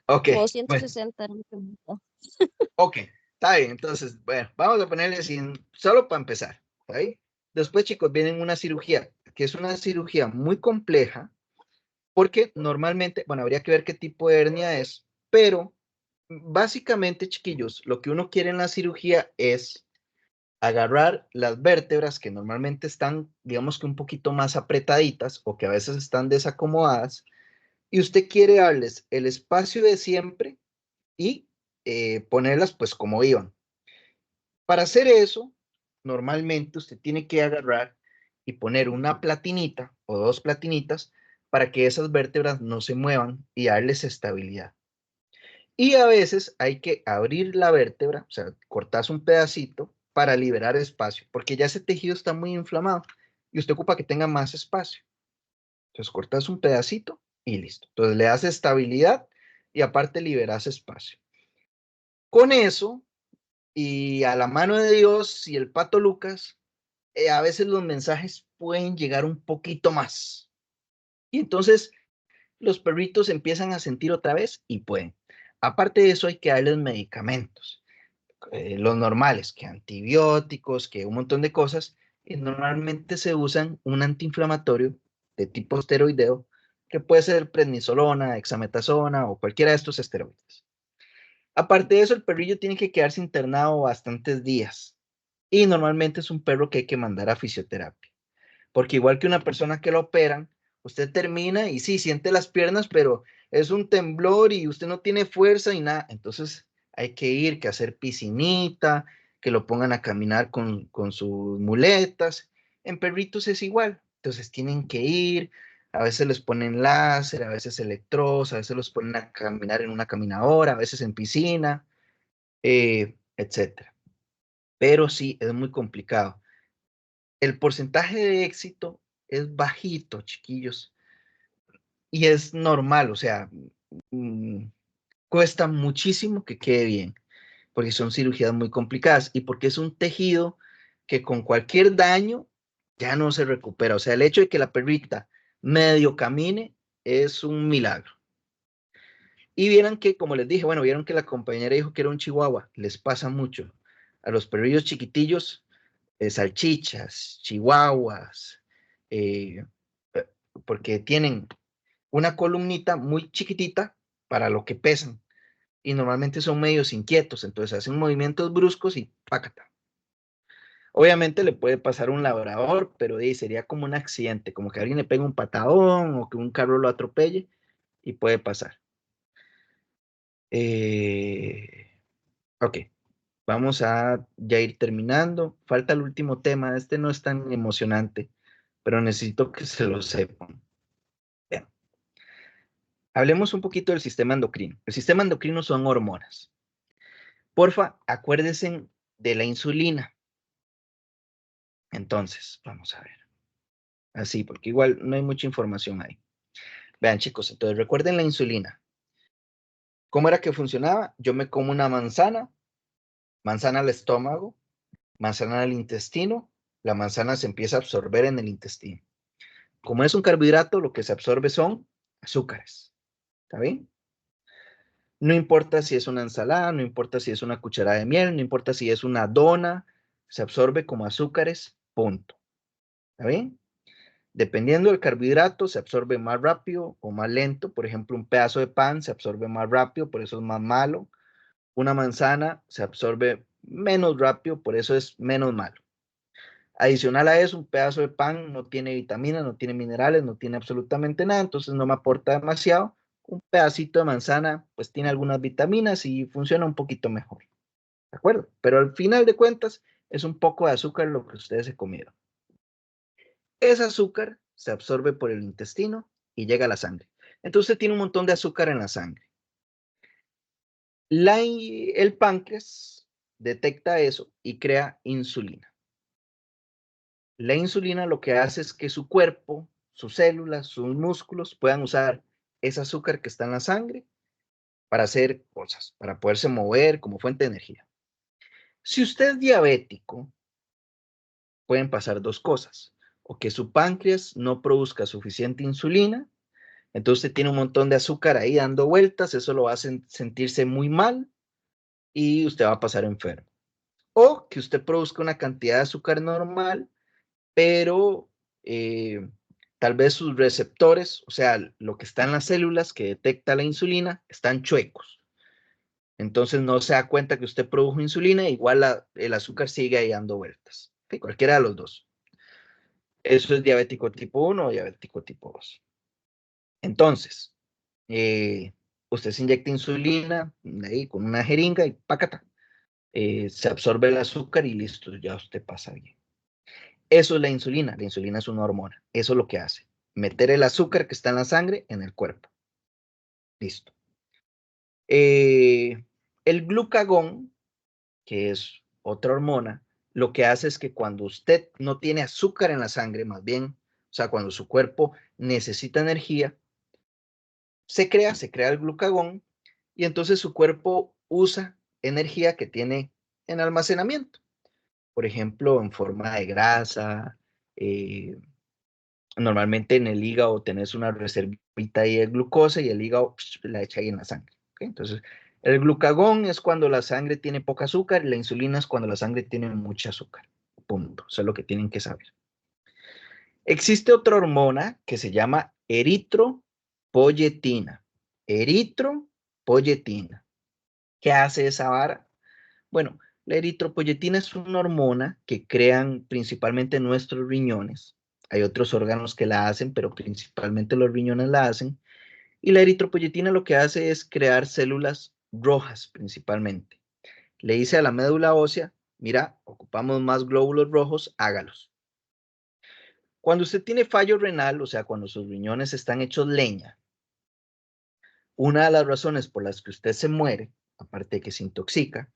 A: Ok,
D: Como
A: bueno,
D: 260 era lo que me dijo.
A: ok, está bien. Entonces, bueno, vamos a ponerle 100, solo para empezar. ¿Está bien? Después, chicos, viene una cirugía, que es una cirugía muy compleja, porque normalmente, bueno, habría que ver qué tipo de hernia es, pero básicamente, chiquillos, lo que uno quiere en la cirugía es agarrar las vértebras que normalmente están, digamos que un poquito más apretaditas o que a veces están desacomodadas, y usted quiere darles el espacio de siempre y ponerlas pues como iban. Para hacer eso, normalmente usted tiene que agarrar y poner una platinita o 2 platinitas para que esas vértebras no se muevan y darles estabilidad. Y a veces hay que abrir la vértebra, o sea, cortas un pedacito para liberar espacio, porque ya ese tejido está muy inflamado y usted ocupa que tenga más espacio. Entonces cortas un pedacito y listo. Entonces le das estabilidad y aparte liberas espacio. Con eso y a la mano de Dios y el pato Lucas, a veces los mensajes pueden llegar un poquito más. Y entonces los perritos empiezan a sentir otra vez y pueden. Aparte de eso, hay que darles medicamentos, los normales, que antibióticos, que un montón de cosas, y normalmente se usan un antiinflamatorio de tipo esteroideo, que puede ser prednisolona, dexametasona o cualquiera de estos esteroides. Aparte de eso, el perrillo tiene que quedarse internado bastantes días y normalmente es un perro que hay que mandar a fisioterapia, porque igual que una persona que lo operan, usted termina y sí, siente las piernas, pero es un temblor y usted no tiene fuerza y nada. Entonces hay que ir, que hacer piscinita, que lo pongan a caminar con sus muletas. En perritos es igual. Entonces tienen que ir, A veces les ponen láser, a veces electrodos, a veces los ponen a caminar en una caminadora, a veces en piscina, etcétera. Pero sí, es muy complicado. El porcentaje de éxito es bajito, chiquillos, y es normal, o sea, cuesta muchísimo que quede bien, porque son cirugías muy complicadas y porque es un tejido que con cualquier daño ya no se recupera. O sea, el hecho de que la perrita medio camine es un milagro. Y vieron que, como les dije, bueno, vieron que la compañera dijo que era un chihuahua. Les pasa mucho. A los perrillos chiquitillos, salchichas, chihuahuas, eh, porque tienen una columnita muy chiquitita para lo que pesan. Y normalmente son medios inquietos, entonces hacen movimientos bruscos y pácata. Obviamente le puede pasar a un labrador, pero sería como un accidente, como que alguien le pega un patadón o que un carro lo atropelle y puede pasar. Ok, vamos a ya ir terminando. Falta el último tema, este no es tan emocionante, pero necesito que se lo sepan. Vean. Hablemos un poquito del sistema endocrino. El sistema endocrino son hormonas. Porfa, acuérdense de la insulina. Entonces, vamos a ver. Así, porque igual no hay mucha información ahí. Vean, chicos, entonces recuerden la insulina. ¿Cómo era que funcionaba? Yo me como una manzana al estómago, manzana al intestino, la manzana se empieza a absorber en el intestino. Como es un carbohidrato, lo que se absorbe son azúcares. ¿Está bien? No importa si es una ensalada, no importa si es una cucharada de miel, no importa si es una dona, se absorbe como azúcares, punto. ¿Está bien? Dependiendo del carbohidrato, se absorbe más rápido o más lento. Por ejemplo, un pedazo de pan se absorbe más rápido, por eso es más malo. Una manzana se absorbe menos rápido, por eso es menos malo. Adicional a eso, un pedazo de pan no tiene vitaminas, no tiene minerales, no tiene absolutamente nada, entonces no me aporta demasiado. Un pedacito de manzana, pues tiene algunas vitaminas y funciona un poquito mejor. ¿De acuerdo? Pero al final de cuentas, es un poco de azúcar lo que ustedes se comieron. Ese azúcar se absorbe por el intestino y llega a la sangre. Entonces tiene un montón de azúcar en la sangre. El páncreas detecta eso y crea insulina. La insulina lo que hace es que su cuerpo, sus células, sus músculos puedan usar ese azúcar que está en la sangre para hacer cosas, para poderse mover como fuente de energía. Si usted es diabético, pueden pasar dos cosas. O que su páncreas no produzca suficiente insulina, entonces tiene un montón de azúcar ahí dando vueltas, eso lo va a sentirse muy mal y usted va a pasar enfermo. O que usted produzca una cantidad de azúcar normal, pero tal vez sus receptores, o sea, lo que está en las células que detecta la insulina, están chuecos. Entonces no se da cuenta que usted produjo insulina, igual el azúcar sigue ahí dando vueltas. ¿Sí? Cualquiera de los dos. Eso es diabético tipo 1 o diabético tipo 2. Entonces, usted se inyecta insulina ahí con una jeringa y pácata. Se absorbe el azúcar y listo, ya usted pasa bien. Eso es la insulina. La insulina es una hormona. Eso es lo que hace. Meter el azúcar que está en la sangre en el cuerpo. Listo. El glucagón, que es otra hormona, lo que hace es que cuando usted no tiene azúcar en la sangre, más bien, o sea, cuando su cuerpo necesita energía, se crea el glucagón y entonces su cuerpo usa energía que tiene en almacenamiento. Por ejemplo, en forma de grasa, normalmente en el hígado tenés una reservita ahí de glucosa y el hígado la echa ahí en la sangre. ¿Okay? Entonces, el glucagón es cuando la sangre tiene poca azúcar y la insulina es cuando la sangre tiene mucha azúcar. Punto. Eso es lo que tienen que saber. Existe otra hormona que se llama eritropoyetina. Eritropoyetina. ¿Qué hace esa vara? Bueno, la eritropoyetina es una hormona que crean principalmente nuestros riñones. Hay otros órganos que la hacen, pero principalmente los riñones la hacen. Y la eritropoyetina lo que hace es crear células rojas principalmente. Le dice a la médula ósea, mira, ocupamos más glóbulos rojos, hágalos. Cuando usted tiene fallo renal, o sea, cuando sus riñones están hechos leña, una de las razones por las que usted se muere, aparte de que se intoxica,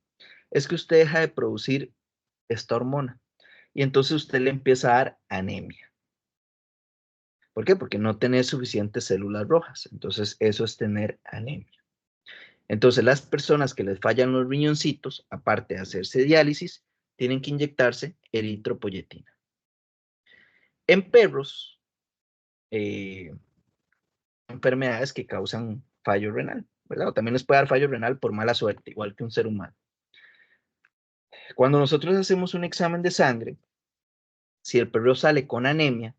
A: es que usted deja de producir esta hormona y entonces usted le empieza a dar anemia. ¿Por qué? Porque no tiene suficientes células rojas. Entonces, eso es tener anemia. Entonces, las personas que les fallan los riñoncitos, aparte de hacerse diálisis, tienen que inyectarse eritropoyetina. En perros, enfermedades que causan fallo renal, ¿verdad? O también les puede dar fallo renal por mala suerte, igual que un ser humano. Cuando nosotros hacemos un examen de sangre, si el perro sale con anemia,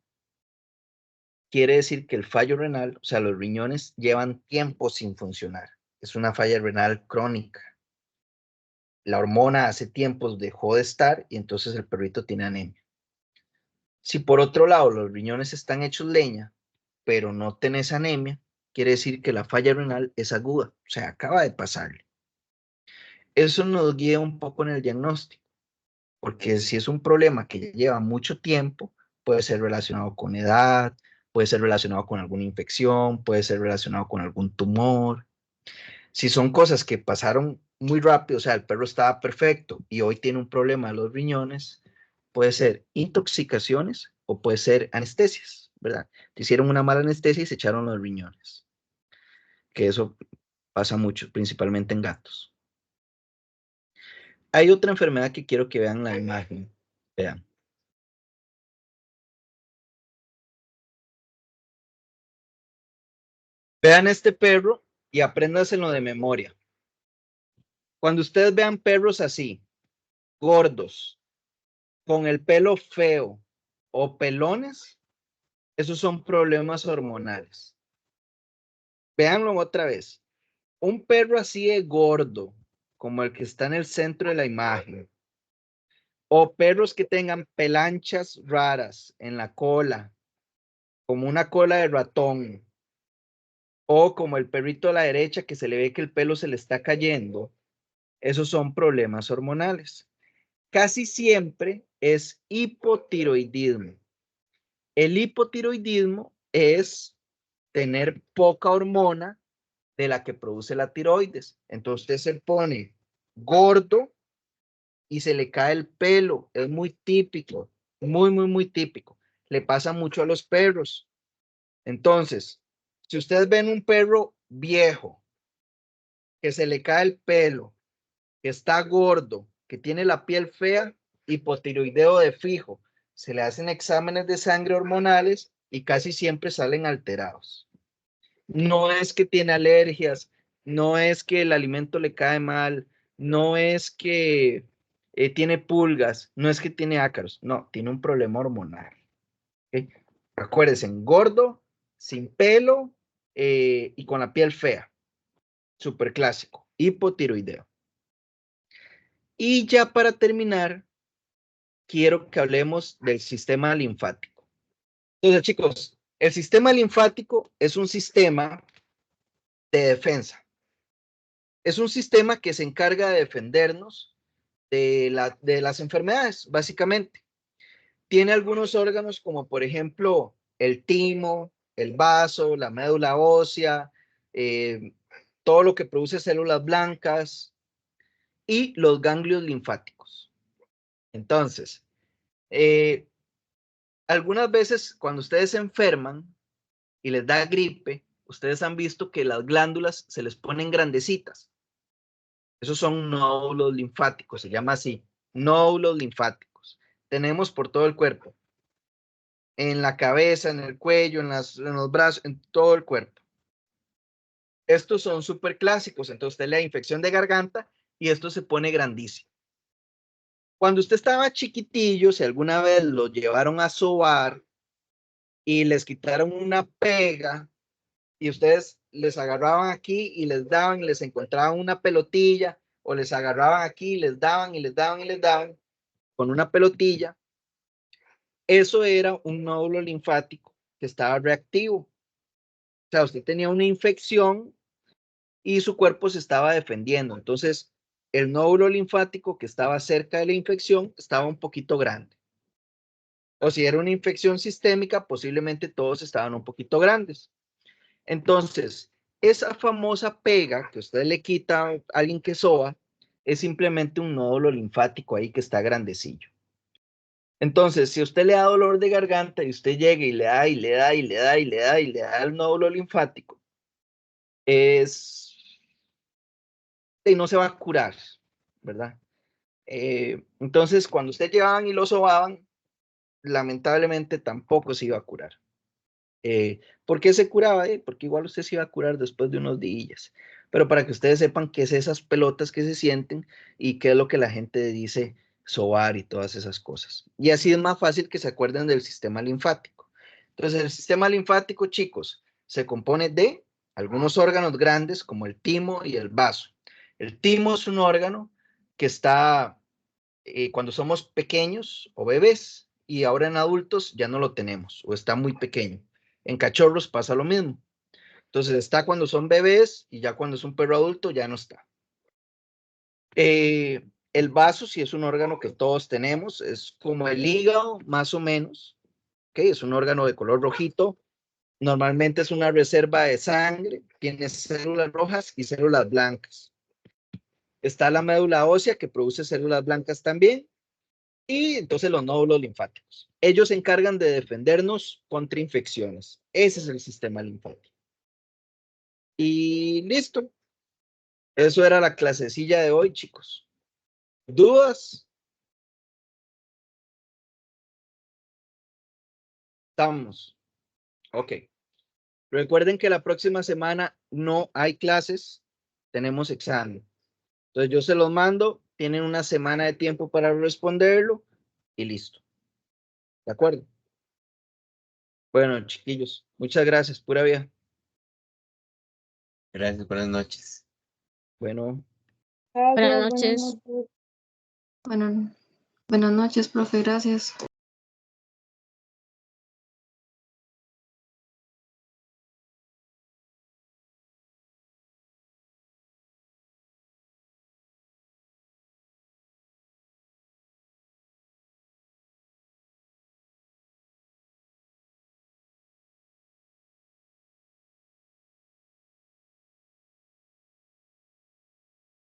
A: quiere decir que el fallo renal, o sea, los riñones llevan tiempo sin funcionar. Es una falla renal crónica. La hormona hace tiempos dejó de estar y entonces el perrito tiene anemia. Si por otro lado los riñones están hechos leña, pero no tenés anemia, quiere decir que la falla renal es aguda, o sea, acaba de pasarle. Eso nos guía un poco en el diagnóstico, porque si es un problema que lleva mucho tiempo, puede ser relacionado con edad, puede ser relacionado con alguna infección, puede ser relacionado con algún tumor. Si son cosas que pasaron muy rápido, o sea, el perro estaba perfecto y hoy tiene un problema de los riñones, puede ser intoxicaciones o puede ser anestesias, ¿verdad? Te hicieron una mala anestesia y se echaron los riñones, que eso pasa mucho, principalmente en gatos. Hay otra enfermedad que quiero que vean la imagen. Vean. Vean este perro y apréndaselo de memoria. Cuando ustedes vean perros así, gordos, con el pelo feo o pelones, esos son problemas hormonales. Véanlo otra vez. Un perro así de gordo, como el que está en el centro de la imagen, o perros que tengan pelanchas raras en la cola, como una cola de ratón, o como el perrito a la derecha que se le ve que el pelo se le está cayendo, esos son problemas hormonales. Casi siempre es hipotiroidismo. El hipotiroidismo es tener poca hormona de la que produce la tiroides. Entonces usted se pone gordo y se le cae el pelo. Es muy típico, muy típico. Le pasa mucho a los perros. Entonces, si ustedes ven un perro viejo, que se le cae el pelo, que está gordo, que tiene la piel fea, hipotiroideo de fijo. Se le hacen exámenes de sangre hormonales y casi siempre salen alterados. No es que tiene alergias, no es que el alimento le cae mal, no es que tiene pulgas, no es que tiene ácaros, no, tiene un problema hormonal. ¿Okay? Acuérdense, gordo, sin pelo y con la piel fea. Súper clásico, hipotiroideo. Y ya para terminar, quiero que hablemos del sistema linfático. Entonces, chicos, el sistema linfático es un sistema de defensa. Es un sistema que se encarga de defendernos de las enfermedades, básicamente. Tiene algunos órganos como, por ejemplo, el timo, el vaso, la médula ósea, todo lo que produce células blancas y los ganglios linfáticos. Entonces, algunas veces cuando ustedes se enferman y les da gripe, ustedes han visto que las glándulas se les ponen grandecitas. Esos son nódulos linfáticos, se llama así, nódulos linfáticos. Tenemos por todo el cuerpo, en la cabeza, en el cuello, en los brazos, en todo el cuerpo. Estos son súper clásicos, entonces usted le da infección de garganta y esto se pone grandísimo. Cuando usted estaba chiquitillo, si alguna vez lo llevaron a sobar y les quitaron una pega y ustedes les agarraban aquí y les daban y les encontraban una pelotilla o les agarraban aquí y les daban y les daban y les daban con una pelotilla, eso era un nódulo linfático que estaba reactivo. O sea, usted tenía una infección y su cuerpo se estaba defendiendo. Entonces, el nódulo linfático que estaba cerca de la infección estaba un poquito grande. O si era una infección sistémica, posiblemente todos estaban un poquito grandes. Entonces, esa famosa pega que usted le quita a alguien que soba es simplemente un nódulo linfático ahí que está grandecillo. Entonces, si usted le da dolor de garganta y usted llega y le da y le da y le da y le da y le da el nódulo linfático, y no se va a curar, ¿verdad? Entonces, cuando usted llevaban y lo sobaban, lamentablemente tampoco se iba a curar. ¿Por qué se curaba? Porque igual usted se iba a curar después de unos días. Pero para que ustedes sepan qué es esas pelotas que se sienten y qué es lo que la gente dice sobar y todas esas cosas. Y así es más fácil que se acuerden del sistema linfático. Entonces, el sistema linfático, chicos, se compone de algunos órganos grandes como el timo y el vaso. El timo es un órgano que está cuando somos pequeños o bebés y ahora en adultos ya no lo tenemos o está muy pequeño. En cachorros pasa lo mismo. Entonces está cuando son bebés y ya cuando es un perro adulto ya no está. El vaso, si es un órgano que todos tenemos, es como el hígado más o menos. ¿Okay? Es un órgano de color rojito. Normalmente es una reserva de sangre. Tiene células rojas y células blancas. Está la médula ósea que produce células blancas también. Y entonces los nódulos linfáticos. Ellos se encargan de defendernos contra infecciones. Ese es el sistema linfático. Y listo. Eso era la clasecilla de hoy, chicos. ¿Dudas? Estamos. Ok. Recuerden que la próxima semana no hay clases. Tenemos examen. Entonces yo se los mando. Tienen una semana de tiempo para responderlo. Y listo. ¿De acuerdo? Bueno, chiquillos. Muchas gracias. Pura vida.
E: Gracias, buenas noches.
A: Bueno.
D: Buenas
C: Gracias, buenas
D: noches.
C: noches.
F: Bueno, buenas noches, profe, gracias.